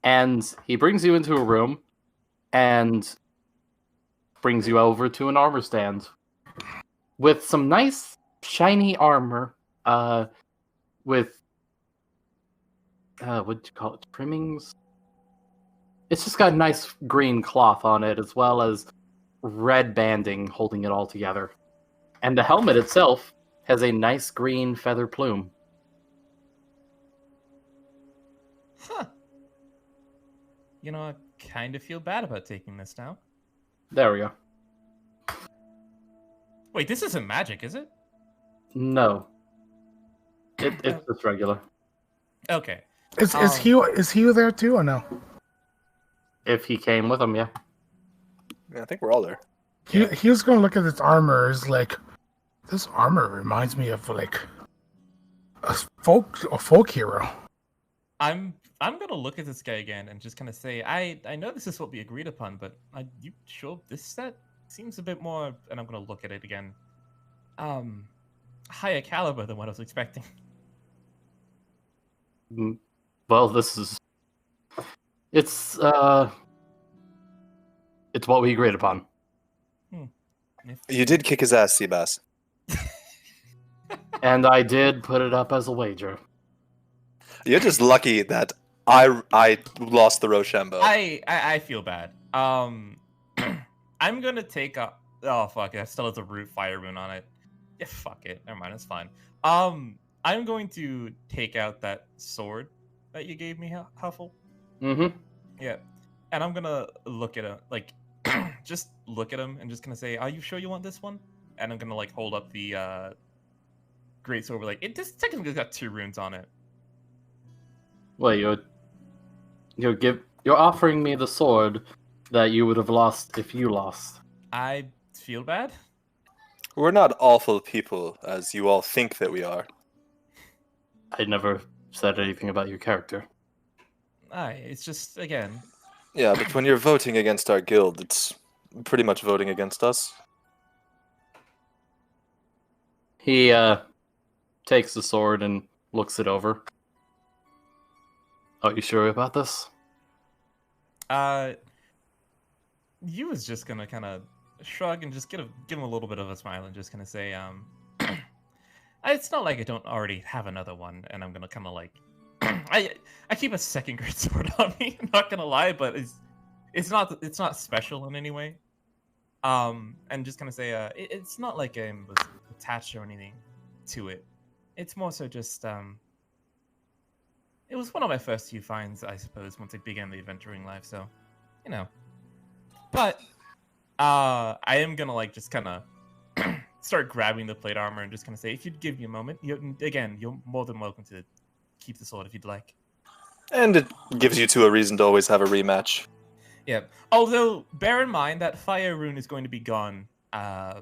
And he brings you into a room and brings you over to an armor stand with some nice shiny armor with what'd you call it, trimmings. It's just got nice green cloth on it, as well as red banding holding it all together. And the helmet itself has a nice green feather plume. Huh. You know, I kind of feel bad about taking this now. There we go. Wait, this isn't magic, is it? No. It's just regular. Okay. Is Hugh there too or no? If he came with him, yeah. Yeah, I think we're all there. He was gonna look at this armor. Is like, this armor reminds me of like a folk hero. I'm gonna look at this guy again and just kind of say, I know this is what we agreed upon, but you sure this set seems a bit more? And I'm gonna look at it again. Higher caliber than what I was expecting. Well, it's what we agreed upon. You did kick his ass, Seabass. And I did put it up as a wager. You're just lucky that I lost the Rochambeau. I feel bad. I'm gonna take a. Oh fuck! It still has a root fire rune on it. Yeah, fuck it. Never mind. It's fine. I'm going to take out that sword that you gave me, Huffle. Mm-hmm. Yeah, and I'm gonna look at him, like, just look at him, and just gonna say, "Are you sure you want this one?" And I'm gonna like hold up the great sword. Like, it just technically got 2 runes on it. Well, you're offering me the sword that you would have lost if you lost. I feel bad. We're not awful people, as you all think that we are. I never said anything about your character. It's just, again, Yeah, but when you're voting against our guild, it's pretty much voting against us. He takes the sword and looks it over. Are you sure about this? you was just gonna kind of shrug and just give him a little bit of a smile and just kind of say, it's not like I don't already have another one, and I'm gonna kind of like, I keep a second grade sword on me. I'm not gonna lie, but it's not special in any way. And just gonna say, it's not like I was attached or anything to it. It's more so just it was one of my first few finds, I suppose, once I began the adventuring life. So, you know, But I am gonna like just kind of start grabbing the plate armor and just kind of say, if you'd give me a moment, you're more than welcome to keep the sword if you'd like. And it gives you two a reason to always have a rematch. Yeah. Although, bear in mind that Fire Rune is going to be gone in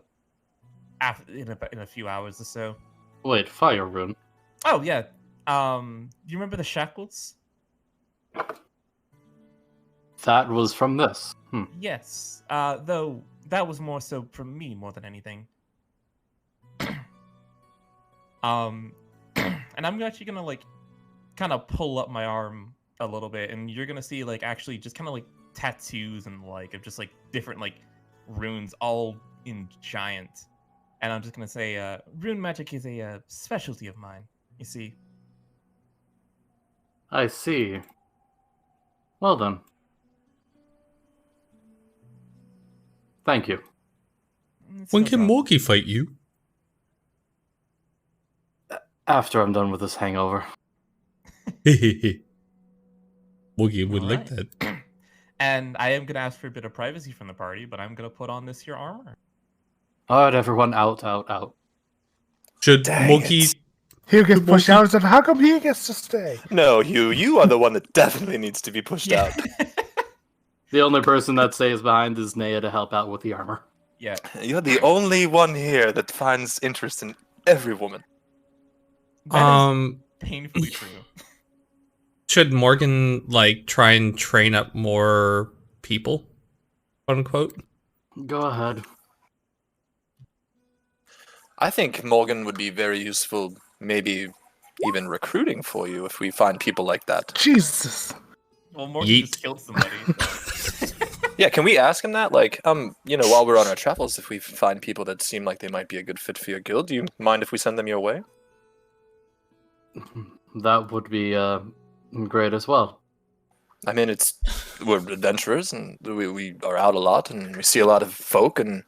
a few hours or so. Wait, Fire Rune? Oh, yeah. You remember the shackles? That was from this. Yes. Though, that was more so from me more than anything. And I'm actually gonna, like, kind of pull up my arm a little bit, and you're gonna see, like, actually just kind of, like, tattoos and, like, of just, like, different, like, runes all in giant. And I'm just gonna say, rune magic is a specialty of mine, you see. I see. Well then. Thank you. It's When no can problem. Morgy fight you? After I'm done with this hangover. Morgy would like Alright. that. And I am gonna ask for a bit of privacy from the party, but I'm gonna put on this here armor. Alright, everyone, out. Should Dang Morgy... it. He gets Good pushed monkey. out and said, how come he gets to stay? No, you are the one that definitely needs to be pushed out. The only person that stays behind is Nea to help out with the armor. Yeah. You're the only one here that finds interest in every woman. That is painfully true. Should Morgan, like, try and train up more people? Quote unquote? Go ahead. I think Morgan would be very useful, maybe even recruiting for you if we find people like that. Jesus. Well, Morgan Yeet. just killed somebody. Yeah, can we ask him that? Like, while we're on our travels, if we find people that seem like they might be a good fit for your guild, do you mind if we send them your way? That would be great as well. I mean, we're adventurers, and we are out a lot, and we see a lot of folk, and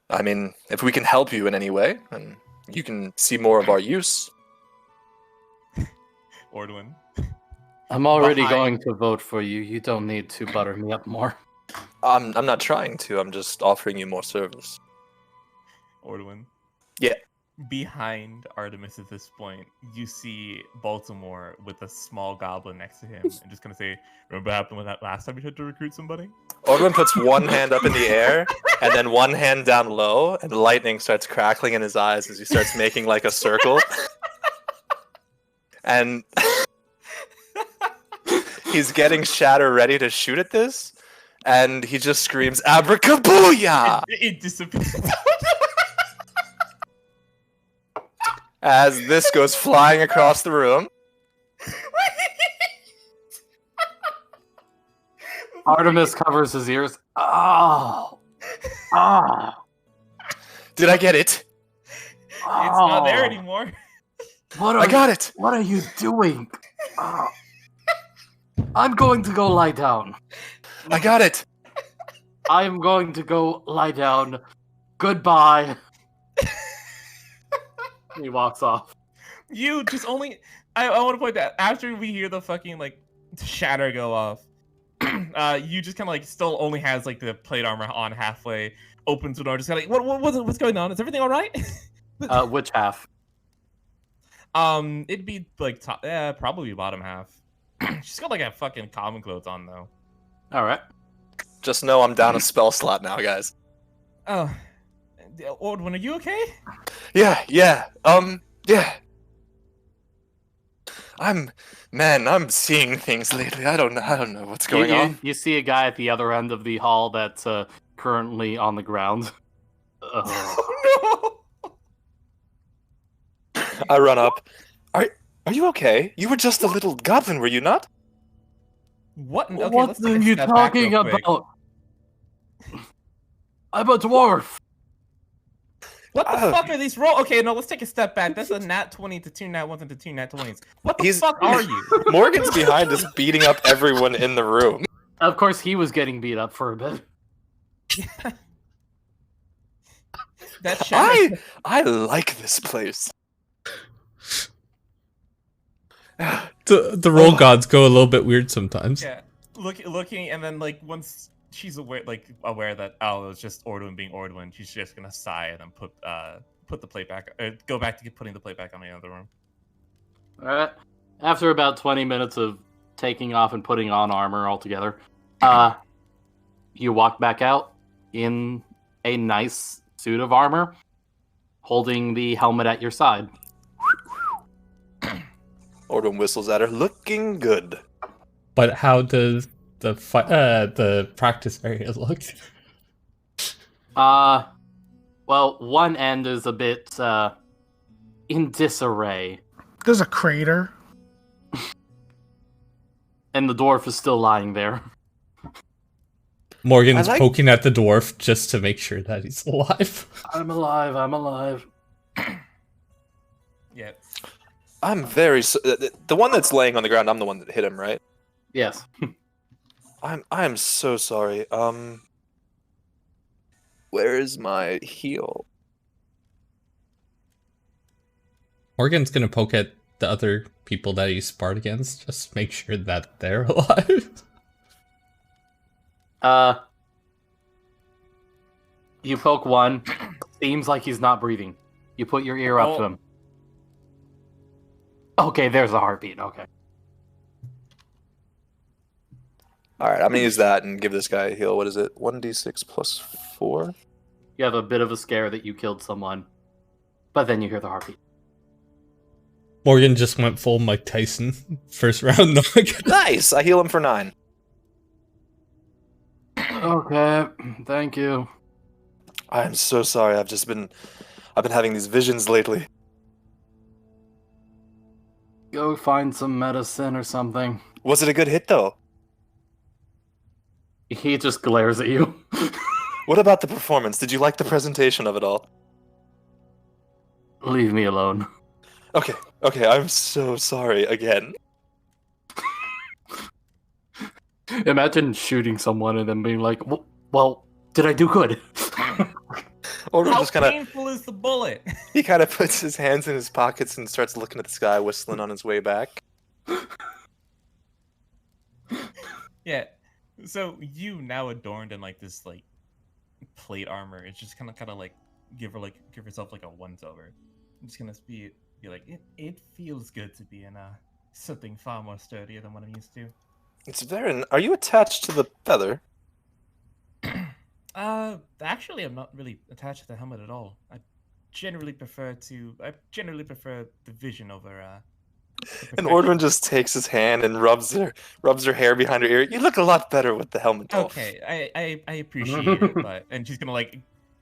I mean, if we can help you in any way, and you can see more of our use. Ordwin. I'm already Behind- going to vote for you. You don't need to butter me up more. I'm not trying to, I'm just offering you more service. Ordwin. Yeah. Behind Artemis at this point, you see Baltimore with a small goblin next to him, and just gonna say, "Remember what happened with that last time you tried to recruit somebody?" Orwin puts one hand up in the air, and then one hand down low, and lightning starts crackling in his eyes as he starts making like a circle. And he's getting Shatter ready to shoot at this, and he just screams, "Abracabooyah!" It disappears. as this goes flying across the room. Artemis covers his ears. Oh. Did I get it? It's not there Oh. anymore. I got it! What are you doing? Oh. I'm going to go lie down. I got it! I'm going to go lie down. Goodbye. He walks off. You just only. I want to point that after we hear the fucking like shatter go off, you just kind of like still only has like the plate armor on halfway. Opens the door, just kind of like, what's going on? Is everything all right? Which half? It'd be like top, probably bottom half. She's got like a fucking common clothes on though. All right. Just know I'm down a spell slot now, guys. Oh, Ordwin, are you okay? Yeah. I'm seeing things lately. I don't know what's going on. You see a guy at the other end of the hall that's currently on the ground. Oh no! I run up. Are you okay? You were just a little goblin, were you not? What? Okay, What let's take are a you step back talking real quick. about? I'm a dwarf. What the fuck are these roll? Okay, no, let's take a step back. That's a nat 20 to 2 nat 1s into 2 nat 20s. What the fuck are you? Morgan's behind us beating up everyone in the room. Of course, he was getting beat up for a bit. That shatter. I like this place. The roll gods go a little bit weird sometimes. Yeah, looking, and then like once she's aware that it was just Ordwin being Ordwin. She's just gonna sigh and then put the plate back, go back to putting the plate back on the other room. All right. After about 20 minutes of taking off and putting on armor altogether, you walk back out in a nice suit of armor, holding the helmet at your side. Ordwin whistles at her, looking good. But how does the practice area look? Well, one end is a bit in disarray. There's a crater. And the dwarf is still lying there. Morgan's poking at the dwarf just to make sure that he's alive. I'm alive. Yeah. I'm very... the one that's laying on the ground, I'm the one that hit him, right? Yes. I'm so sorry. Where is my heal? Morgan's gonna poke at the other people that he sparred against, just to make sure that they're alive. You poke one. Seems like he's not breathing. You put your ear up to him. Okay, there's a heartbeat. Okay. Alright, I'm gonna use that and give this guy a heal. What is it? 1d6 plus 4? You have a bit of a scare that you killed someone. But then you hear the heartbeat. Morgan just went full Mike Tyson. First round knock. Nice! I heal him for 9. Okay, thank you. I'm so sorry. I've been having these visions lately. Go find some medicine or something. Was it a good hit though? He just glares at you. What about the performance? Did you like the presentation of it all? Leave me alone. Okay, I'm so sorry again. Imagine shooting someone and then being like, well, did I do good? Or How just kind of painful is the bullet? he kind of puts his hands in his pockets and starts looking at the sky, whistling on his way back. Yeah. So you now adorned in like this like plate armor. It's just kind of like give yourself like a once over. I'm just gonna be like it feels good to be in something far more sturdier than what I'm used to. It's very. Are you attached to the feather? Actually, I'm not really attached to the helmet at all. I generally prefer the vision over And Ordwin just takes his hand and rubs her hair behind her ear. You look a lot better with the helmet off. Okay, I appreciate it, and she's gonna like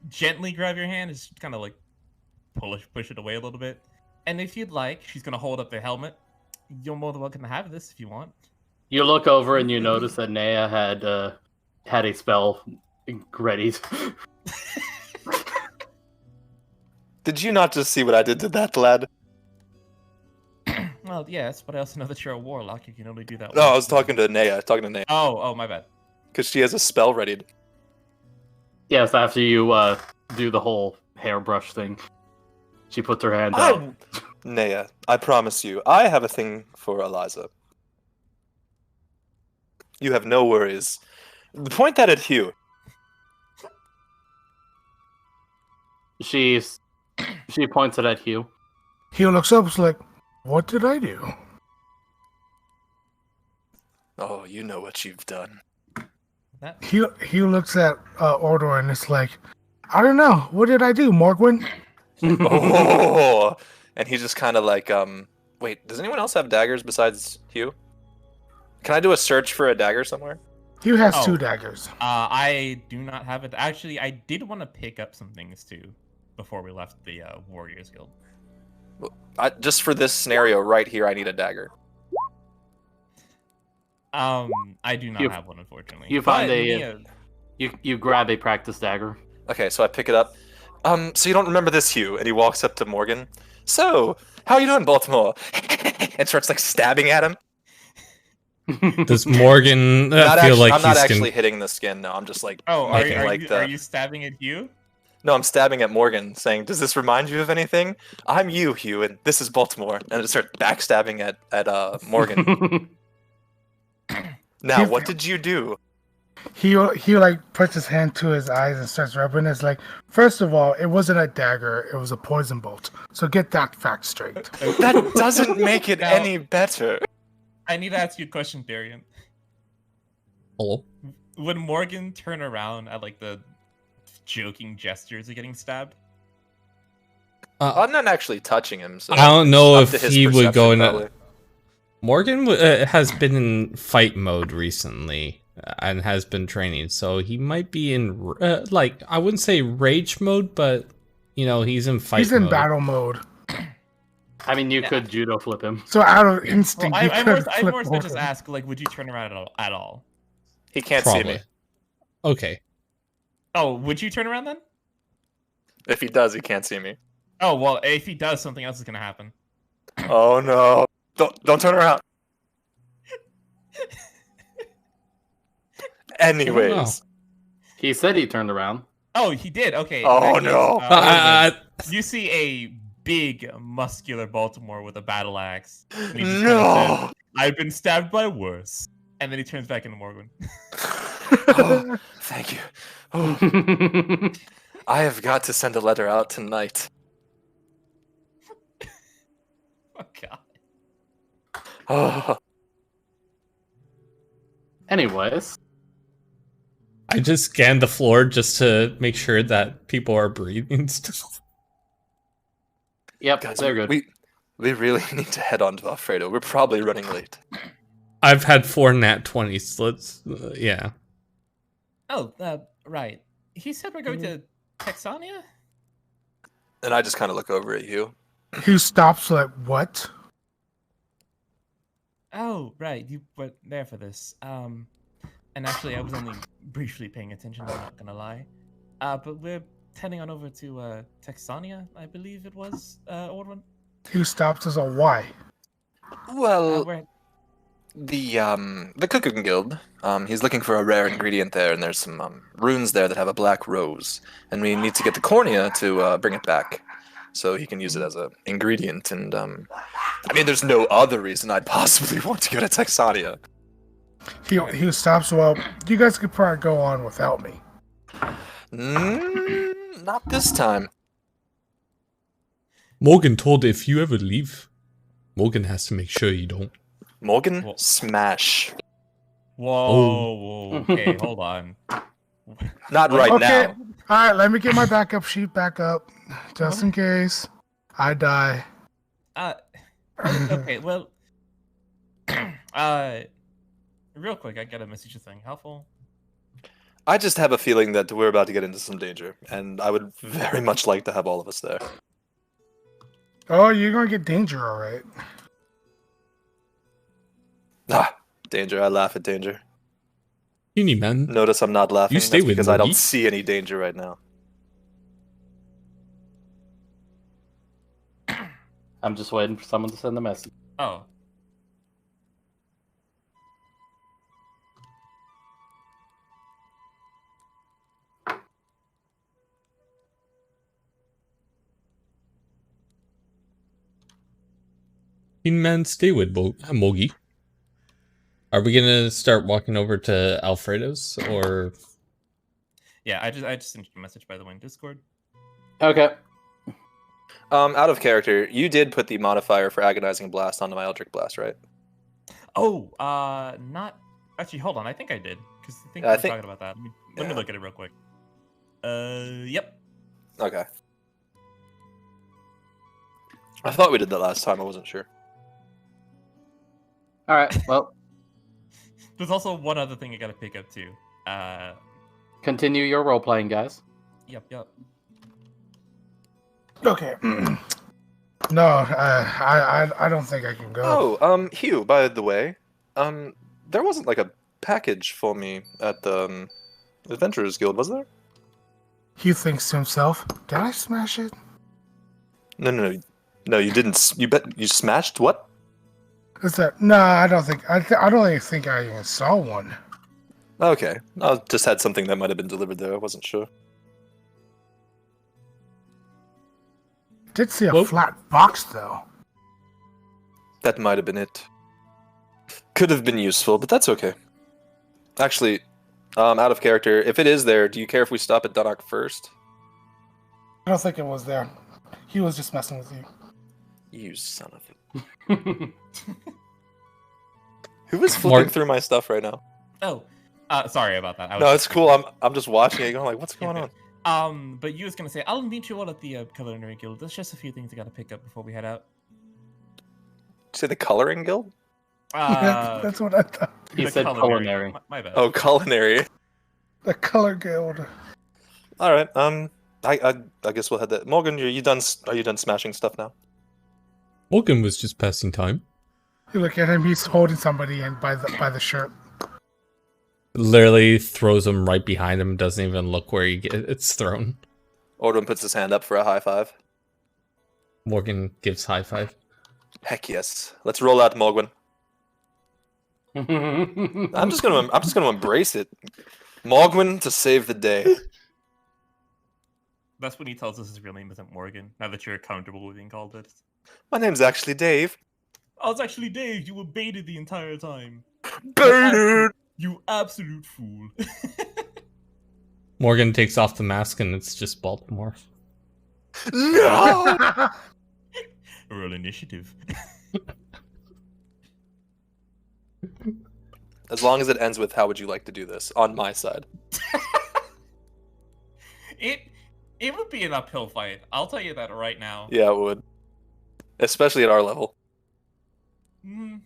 gently grab your hand, and just kind of like push it away a little bit. And if you'd like, she's gonna hold up the helmet. You're more than welcome to have this if you want. You look over and you notice that Nea had a spell ready. Did you not just see what I did to that lad? Well, yes, but I also know that you're a warlock. You can only do that. No, I was talking to Nea. Oh, my bad. Because she has a spell readied. Yes, after you do the whole hairbrush thing, she puts her hand out. Nea, I promise you, I have a thing for Eliza. You have no worries. Point that at Hugh. She points it at Hugh. He looks up, it's like, what did I do? Oh, you know what you've done. He looks at Ordor and it's like, I don't know. What did I do, Morgwin? Oh, and he just kind of like, wait, does anyone else have daggers besides Hugh? Can I do a search for a dagger somewhere? Hugh has 2 daggers. I do not have it. Actually, I did want to pick up some things too before we left the Warriors Guild. Just for this scenario right here, I need a dagger. I do not have one, unfortunately. You find you grab a practice dagger. Okay, so I pick it up. So you don't remember this, Hugh? And he walks up to Morgan. So, how you doing, Baltimore? And starts like stabbing at him. Does Morgan feel like I'm not he's actually hitting the skin? No, I'm just like are you stabbing at Hugh? No, I'm stabbing at Morgan, saying, "Does this remind you of anything? I'm you, Hugh, and this is Baltimore." And I just start backstabbing at Morgan. Now, what did you do? he like puts his hand to his eyes and starts rubbing. It's like, first of all, it wasn't a dagger; it was a poison bolt. So get that fact straight. That doesn't make it Now- any better. I need to ask you a question, Darian. Hello? Would Morgan turn around at like the joking gestures of getting stabbed? I'm not actually touching him, so I don't know up to if his he would go perception, in probably. Morgan has been in fight mode recently and has been training, so he might be in like, I wouldn't say rage mode, but you know, he's in fight He's in mode. battle mode. I mean, you could judo flip him. So out of Well, instinct, he I could more flip so just over. ask, like, would you turn around at all? He can't see Probably. me. Okay. Oh, would you turn around then? If he does, he can't see me. Oh, well, if he does, something else is gonna happen. Oh no! Don't turn around. Anyways, He said he turned around. Oh, he did. Okay. in Oh, that case, no. Orvin, you see a big, muscular Baltimore with a battle axe. And he just kinda no! says, I've been stabbed by worse. And then he turns back into Morgan. Oh, thank you. Oh, I have got to send a letter out tonight. Oh, God. Oh, Anyways, I just scanned the floor just to make sure that people are breathing still. yep, guys, they're good. we really need to head on to Alfredo. We're probably running late. I've had 4 nat 20s, so let's, yeah. Oh, right. He said we're going to Texania? And I just kind of look over at you. He stops like, what? Oh, right. You were there for this. And actually, I was only briefly paying attention. I'm not gonna lie. But we're heading on over to Texania, I believe it was. Orwin. He stops as a why? Well, We're the cooking guild. He's looking for a rare ingredient there, and there's some runes there that have a black rose, and we need to get the cornea to bring it back, so he can use it as an ingredient. And I mean, there's no other reason I'd possibly want to go to Texania. He stops. Well, you guys could probably go on without me. Not this time. Morgan told if you ever leave, Morgan has to make sure you don't. Morgan, Well- smash. whoa, okay, hold on. Not right Okay. now. All right, let me get my backup sheet back up, just in case I die. Okay, well, real quick, I gotta message you thing. Helpful. I just have a feeling that we're about to get into some danger, and I would very much like to have all of us there. Oh, you're gonna get danger, all right. Ah, danger. I laugh at danger. Uni, man. Notice I'm not laughing. You stay That's with because I don't Mogi. see any danger right now. I'm just waiting for someone to send the message. Oh. Uni, man, stay with Mogi. Are we gonna start walking over to Alfredo's, or Yeah, I just sent you a message, by the way, in Discord. Okay. Out of character, you did put the modifier for agonizing blast onto my eldritch blast, right? Oh, not actually. Hold on, I think I did because I think Yeah, we I were think- talking about that. Let me yeah. look at it real quick. Yep. Okay. I thought we did that last time. I wasn't sure. All right. Well, There's also one other thing I gotta pick up too. continue your role playing, guys. Yep. Okay. No, I don't think I can go. Oh, Hugh, by the way, there wasn't like a package for me at the Adventurers Guild, was there? He thinks to himself, "Did I smash it?" No, you didn't. You bet you smashed what? Is that? No, I don't think. I don't even think I even saw one. Okay, I just had something that might have been delivered there. I wasn't sure. Did see a Well- flat box though. That might have been it. Could have been useful, but that's okay. Actually, Out of character. If it is there, do you care if we stop at Dunnock first? I don't think it was there. He was just messing with you. You son of a... Who is flipping through my stuff right now? Oh, sorry about that. No, it's cool. I'm just watching it going like, what's going on? But you was gonna say, I'll meet you all at the Culinary Guild. There's just a few things I gotta pick up before we head out. Did you say the Coloring Guild? That's what I thought. He said culinary. My bad. Oh, Culinary. The Color Guild. All right. I guess we'll head that. Morgan, are you done smashing stuff now? Morgan was just passing time. You look at him. He's holding somebody and by the shirt. Literally throws him right behind him. Doesn't even look where it's thrown. Ordwin puts his hand up for a high five. Morgan gives high five. Heck yes. Let's roll out, Morgan. I'm just gonna embrace it. Morgan to save the day. That's when he tells us his real name isn't Morgan. Now that you're comfortable with being called it. My name's actually Dave. Oh, it's actually Dave. You were baited the entire time. Baited. You absolute fool. Morgan takes off the mask and it's just Baltimore. No. Roll initiative. As long as it ends with "How would you like to do this?" on my side. It would be an uphill fight. I'll tell you that right now. Yeah, it would. Especially at our level. Mm.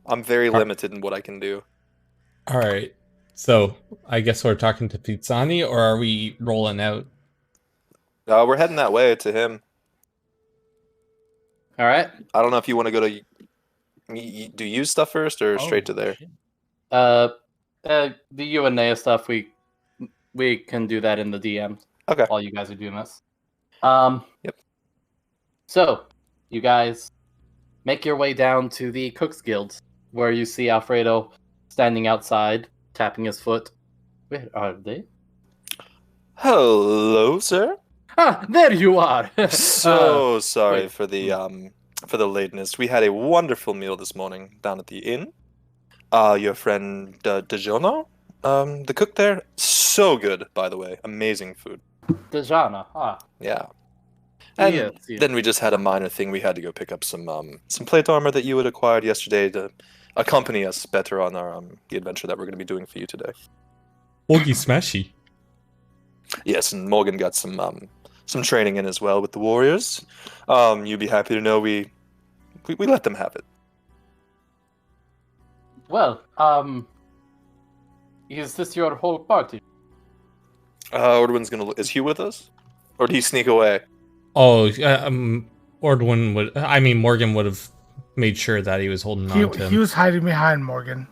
I'm very limited in what I can do. All right. So I guess we're talking to Pizzani, or are we rolling out? We're heading that way to him. All right. I don't know if you want to go to. Do you use stuff first or straight to there? Shit. The UNA stuff we can do that in the DM. Okay. While you guys are doing this. Yep. So you guys make your way down to the Cook's Guild, where you see Alfredo standing outside, tapping his foot. Where are they? Hello, sir. Ah, there you are. So sorry wait. for the lateness. We had a wonderful meal this morning down at the inn. Your friend DeJono, the cook there, so good, by the way. Amazing food. Dejana. Ah. Yeah. And Yes. then we just had a minor thing. We had to go pick up some plate armor that you had acquired yesterday to accompany us better on our the adventure that we're going to be doing for you today. Morgy Smashy. Yes, and Morgan got some training in as well with the warriors. You'd be happy to know we let them have it. Well, is this your whole party? Ordwin's gonna. Is Hugh with us, or did he sneak away? Oh, Morgan would have made sure that he was holding on to him. He was hiding behind Morgan.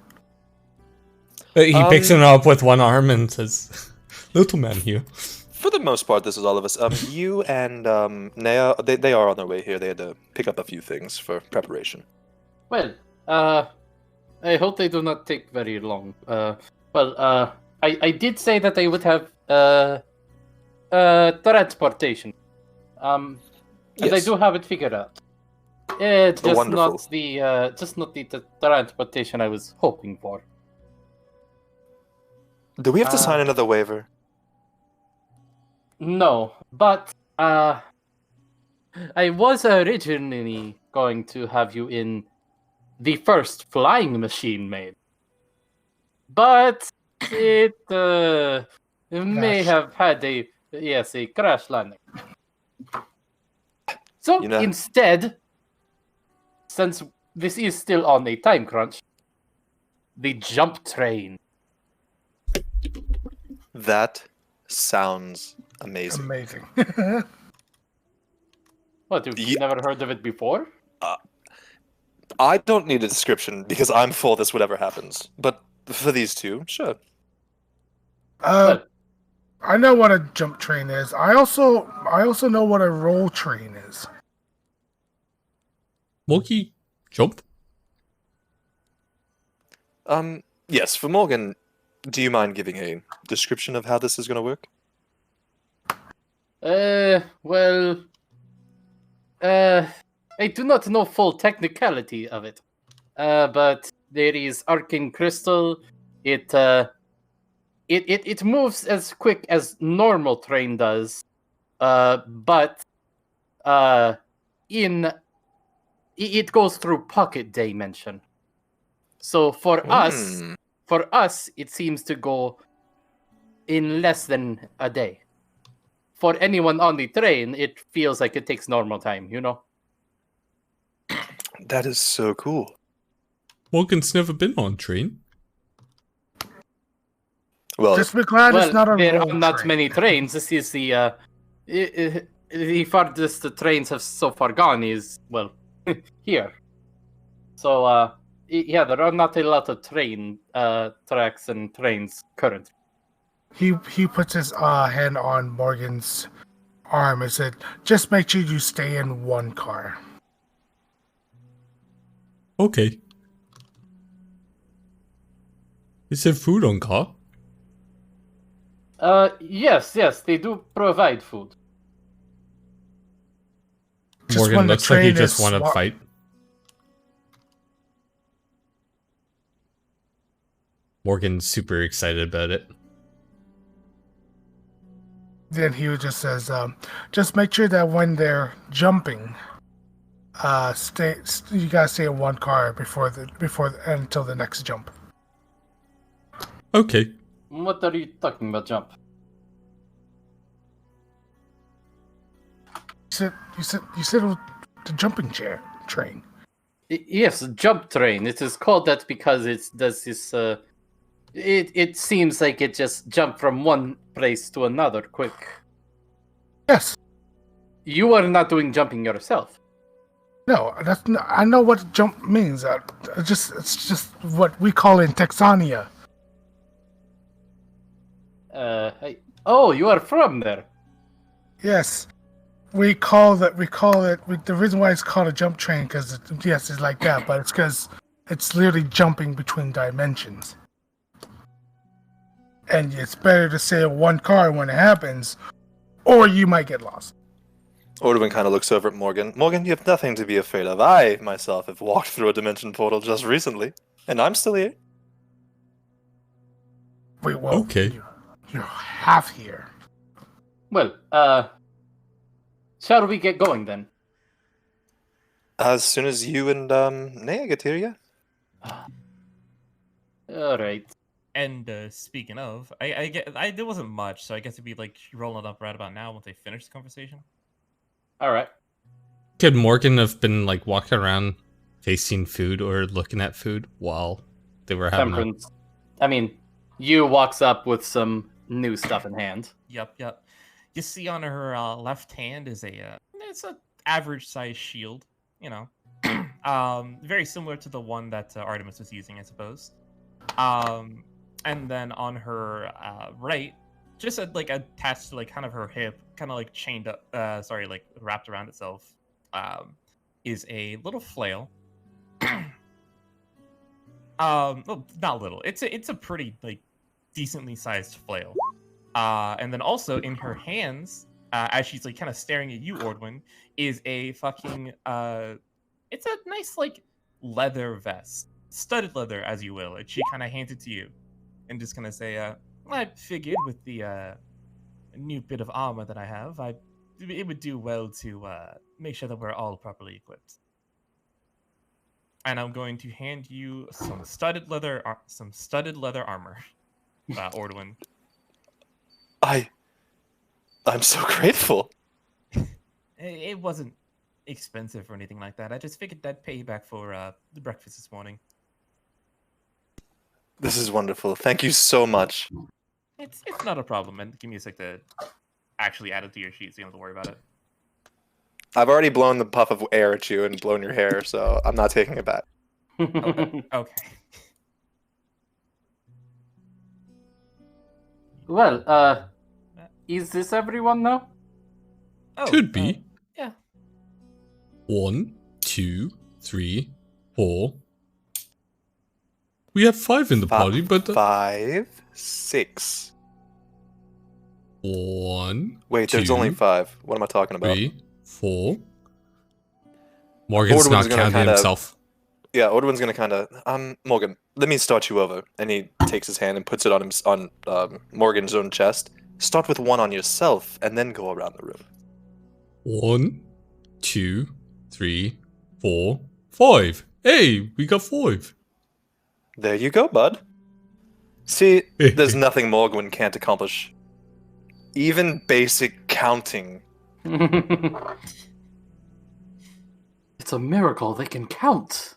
He picks him up with one arm and says, "Little man here." For the most part, this is all of us. You and Nea, they are on their way here. They had to pick up a few things for preparation. Well, I hope they do not take very long. I did say that they would have transportation. And Yes. they do have it figured out. It's just Wonderful. not the transportation I was hoping for. Do we have to sign another waiver? No, but I was originally going to have you in the first flying machine made, but it may have had a crash landing. So instead, since this is still on a time crunch, the jump train. That sounds amazing. Amazing. What, you've never heard of it before? I don't need a description because I'm full this whatever happens. But for these two, sure. I know what a jump train is. I also know what a roll train is. Morgy, jump. Yes, for Morgan, do you mind giving a description of how this is going to work? I do not know full technicality of it. But There is arcane crystal. It moves as quick as normal train does, but it goes through pocket dimension. So for us, it seems to go in less than a day. For anyone on the train, it feels like it takes normal time, you know? That is so cool. Morgan's never been on train. Well, Just be glad it's not a there road are not train. many trains. This is the farthest the trains have so far gone is, well, here. So, yeah, there are not a lot of train tracks and trains currently. He puts his hand on Morgan's arm and said, "Just make sure you stay in one car." Okay. Is there food on car? Yes, they do provide food. Just Morgan when the looks like he train just is want to swa- fight. Morgan's super excited about it. Then he just says, "Just make sure that when they're jumping, you gotta stay in one car until the next jump." Okay. What are you talking about, jump? You said it was the jumping train. Yes, jump train. It is called that because it does this. It seems like it just jumped from one place to another quick. Yes. You are not doing jumping yourself. No, I know what jump means. It's just what we call in Texania. Oh, you are from there. Yes, the reason why it's called a jump train because yes, it's like that, but it's because it's literally jumping between dimensions. And it's better to stay in one car when it happens, or you might get lost. Ordwin kind of looks over at Morgan. Morgan, you have nothing to be afraid of. I, myself, have walked through a dimension portal just recently, and I'm still here. Wait, well, Okay. You're half here. Well, shall we get going then? As soon as you and Naya get here, yeah. All right. And speaking of, there wasn't much, so I guess it'd be like rolling up right about now once they finish the conversation. All right. Could Morgan have been like walking around tasting food or looking at food while they were having Temperance. I mean, you walks up with some new stuff in hand. Yep. You see on her left hand is it's a average size shield, you know, very similar to the one that Artemis was using, I suppose. And then on her right, just like attached to like kind of her hip, kind of like chained up, like wrapped around itself, is a little flail. Well, not little. It's a pretty like decently sized flail. And then also in her hands, as she's like kind of staring at you, Ordwin, is a fucking it's a nice like leather vest, studded leather, as you will. And she kind of hands it to you, and just kind of say, I figured with the new bit of armor that I have, it would do well to make sure that we're all properly equipped. And I'm going to hand you some studded leather armor, Ordwin. I'm so grateful. It wasn't expensive or anything like that. I just figured I'd pay you back for the breakfast this morning. This is wonderful. Thank you so much. It's not a problem, and give me a sec to actually add it to your sheet so you don't have to worry about it. I've already blown the puff of air at you and blown your hair, so I'm not taking it back. Okay. Well, is this everyone now? Oh, Could be. Yeah. 1, 2, 3, 4. We have 5 in the party, but 5, 6. 1. Wait, there's 2, only 5. What am I talking about? 3, 4. Morgan's Ordwin's not gonna counting kinda- himself. Yeah, Ordwin's gonna kind of Morgan. Let me start you over, and he takes his hand and puts it on Morgan's own chest. Start with one on yourself, and then go around the room. 1, 2, 3, 4, 5. Hey, we got 5. There you go, bud. See, there's nothing Morgan can't accomplish. Even basic counting. It's a miracle they can count.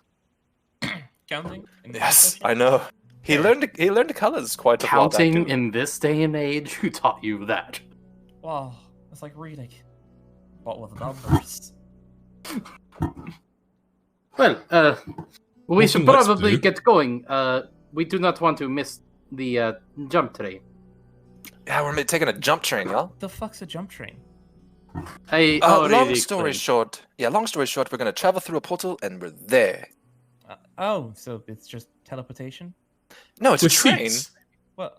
Counting? Yes, I know. He learned the colors quite a while back. Counting in this day and age, who taught you that? Wow, it's like reading, but with numbers. Well, we should Let's probably do. get going. We do not want to miss the jump train. Yeah, we're taking a jump train, y'all. The fuck's a jump train? Long story short, we're gonna travel through a portal and we're there. Oh, so it's just teleportation? No, it's With a train. seats. Well,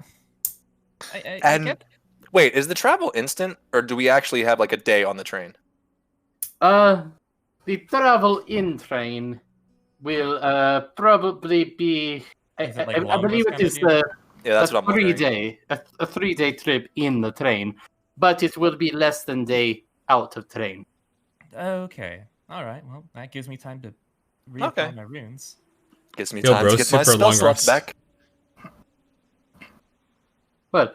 I And get... wait, is the travel instant, or do we actually have like a day on the train? The travel in train will probably be. Is it like I believe Longboat's it is kinda Yeah, that's what I'm wondering. 3-day a 3-day trip in the train, but it will be less than day out of train. Okay. All right. Well, that gives me time to reapply Okay. my runes. Gives me Yo, time bro, to get my super spell long slots rest. back. Well,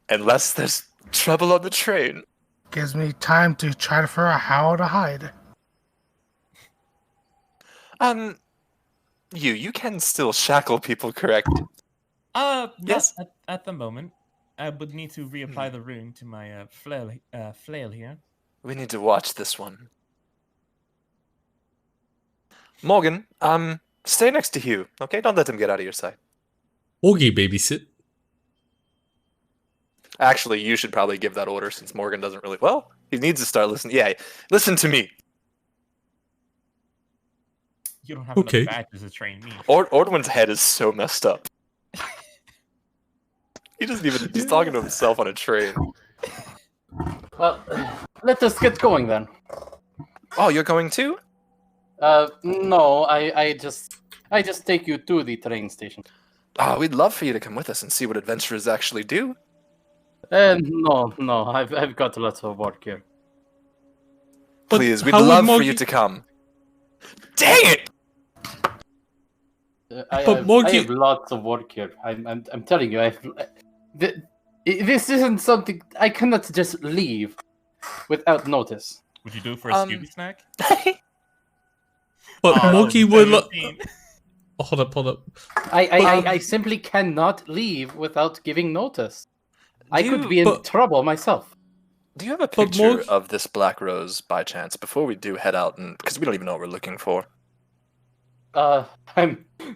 Unless there's trouble on the train. Gives me time to try to figure out how to hide. You can still shackle people, correct? Yes. Yes. At the moment, I would need to reapply the rune to my flail here. We need to watch this one. Morgan, stay next to Hugh, okay? Don't let him get out of your sight. Oogie babysit. Actually, you should probably give that order since Morgan doesn't really... Well, he needs to start listening. Yeah, listen to me. You don't have Okay. enough badges to train me. Ordwin's head is so messed up. He doesn't even... He's talking to himself on a train. well, let us get going then. Oh, you're going too? No, I just take you to the train station. Oh, we'd love for you to come with us and see what adventurers actually do. No, I've got lots of work here. But Please, we'd how would love for you Mogi- to come. Dang it! I But Mogi- have lots of work here. I'm telling you, this isn't something I cannot just leave without notice. Would you do it for a Scooby snack? But Oh, Mogi would... 17. Oh, hold up. I simply cannot leave without giving notice. I could be in but- trouble myself. Do you have a But picture Morg- of this black rose by chance before we do head out? And because we don't even know what we're looking for.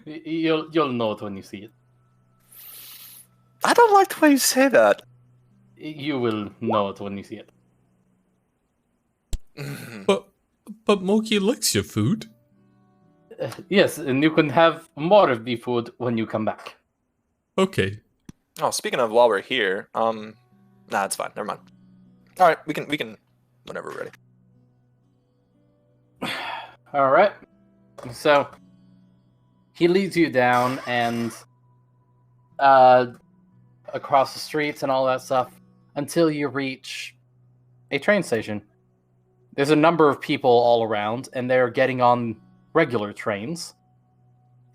You'll know it when you see it. I don't like the way you say that. You will know it when you see it. But Mogi likes your food. Yes, and you can have more of the food when you come back. Okay. Oh, speaking of, while we're here, nah, it's fine. Never mind. All right, we can, whenever we're ready. All right. So he leads you down and across the streets and all that stuff until you reach a train station. There's a number of people all around, and they're getting on regular trains.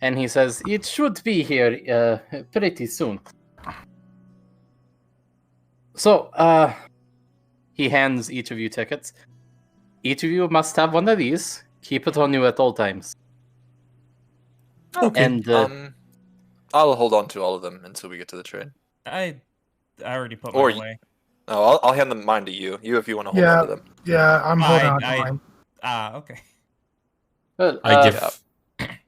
And he says, "It should be here pretty soon." So, he hands each of you tickets. Each of you must have one of these. Keep it on you at all times. Okay. And I'll hold on to all of them until we get to the train. I already put Or mine away. Oh, I'll hand them mine to you. You, if you want to hold Yeah. on to them. Yeah, I'm holding on to I- mine. Okay. well, I give...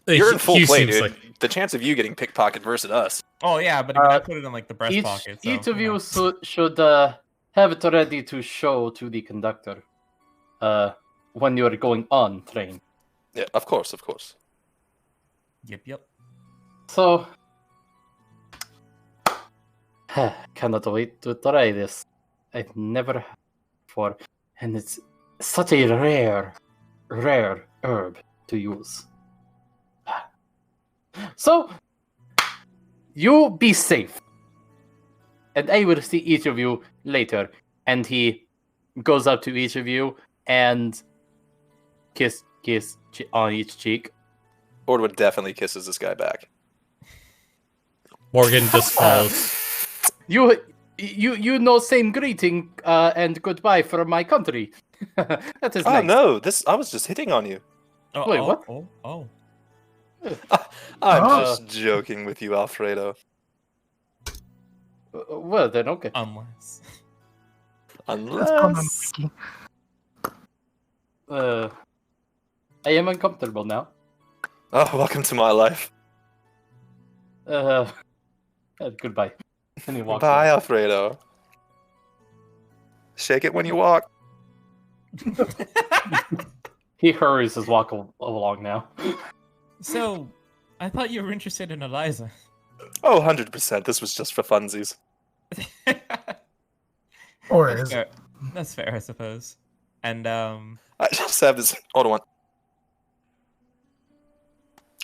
You're in full Hugh play, seems dude. like- The chance of you getting pickpocketed versus us. Oh yeah, but I put it in like the breast pocket. So, each of know. you should have it ready to show to the conductor when you are going on train. Yeah, of course, of course. Yep. So, cannot wait to try this. I've never had before, and it's such a rare herb to use. So, you be safe. And I will see each of you later. And he goes up to each of you and kiss on each cheek. Ordwood definitely kisses this guy back. Morgan just follows. You know same greeting and goodbye for my country. That is nice. No, I was just hitting on you. Wait, what? I'm just joking with you, Alfredo. Well, then okay. Unless. I am uncomfortable now. Oh, welcome to my life. Goodbye. And he walks Bye, away. Alfredo. Shake it when you walk. He hurries his walk along now. So, I thought you were interested in Eliza. Oh, 100%. This was just for funsies. Or is fair. That's fair, I suppose. And I just have this. Hold on.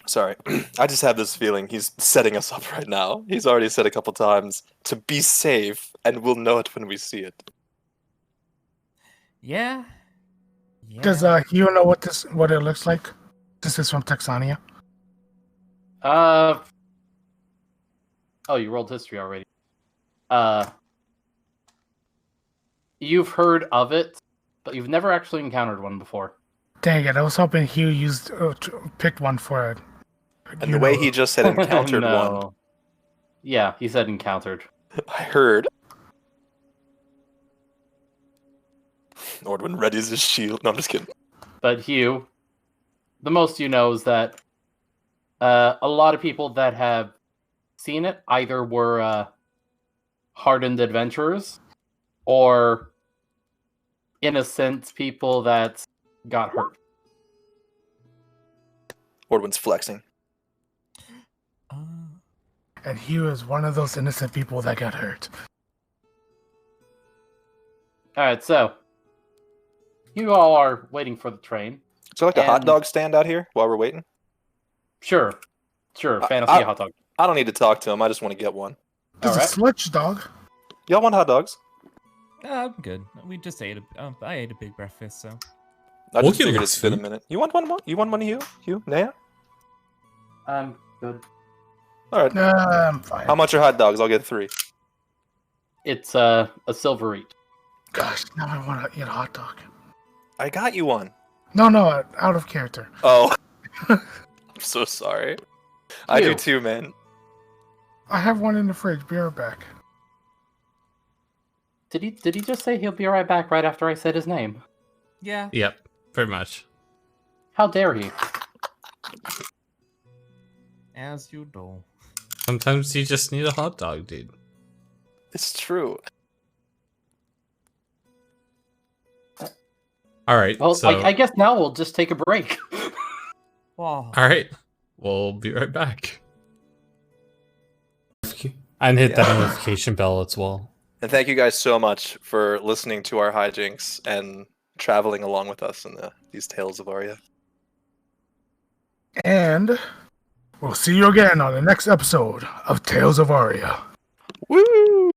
Sorry. I just have this feeling he's setting us up right now. He's already said a couple times to be safe, and we'll know it when we see it. yeah. Does you know what it looks like? This is from Texania. Oh, you rolled history already. You've heard of it, but you've never actually encountered one before. Dang it! I was hoping he picked one for it. And the way he just said encountered No. one. Yeah, he said encountered. I heard. Ordwin readies his shield. No, I'm just kidding. But Hugh, the most you know is that a lot of people that have seen it either were hardened adventurers or innocent people that got hurt. Ordwin's flexing. And he was one of those innocent people that got hurt. Alright, so you all are waiting for the train. Is there like a hot dog stand out here while we're waiting? Sure. Fantasy hot dog. I don't need to talk to him. I just want to get one. There's a Alright. sludge dog. Y'all want hot dogs? I'm good. We just ate I ate a big breakfast, so. I just Okay, figured let's it'd fit a see. minute. You want one more? You want one, Hugh? Naya? I'm good. All right. I'm fine. How much are hot dogs? I'll get 3. It's a silver each. Gosh, now I want to eat a hot dog. I got you one. No, out of character. Oh. I'm so sorry. I do Hugh. too, man. I have one in the fridge. Be right back. Did he just say he'll be right back right after I said his name? Yeah. Yep, pretty much. How dare he? As you do. Sometimes you just need a hot dog, dude. It's true. All right. Well, so, I guess now we'll just take a break. Wow. all right. We'll be right back. And hit that notification bell as well. And thank you guys so much for listening to our hijinks and traveling along with us in these Tales of Aria. And we'll see you again on the next episode of Tales of Aria. Woo!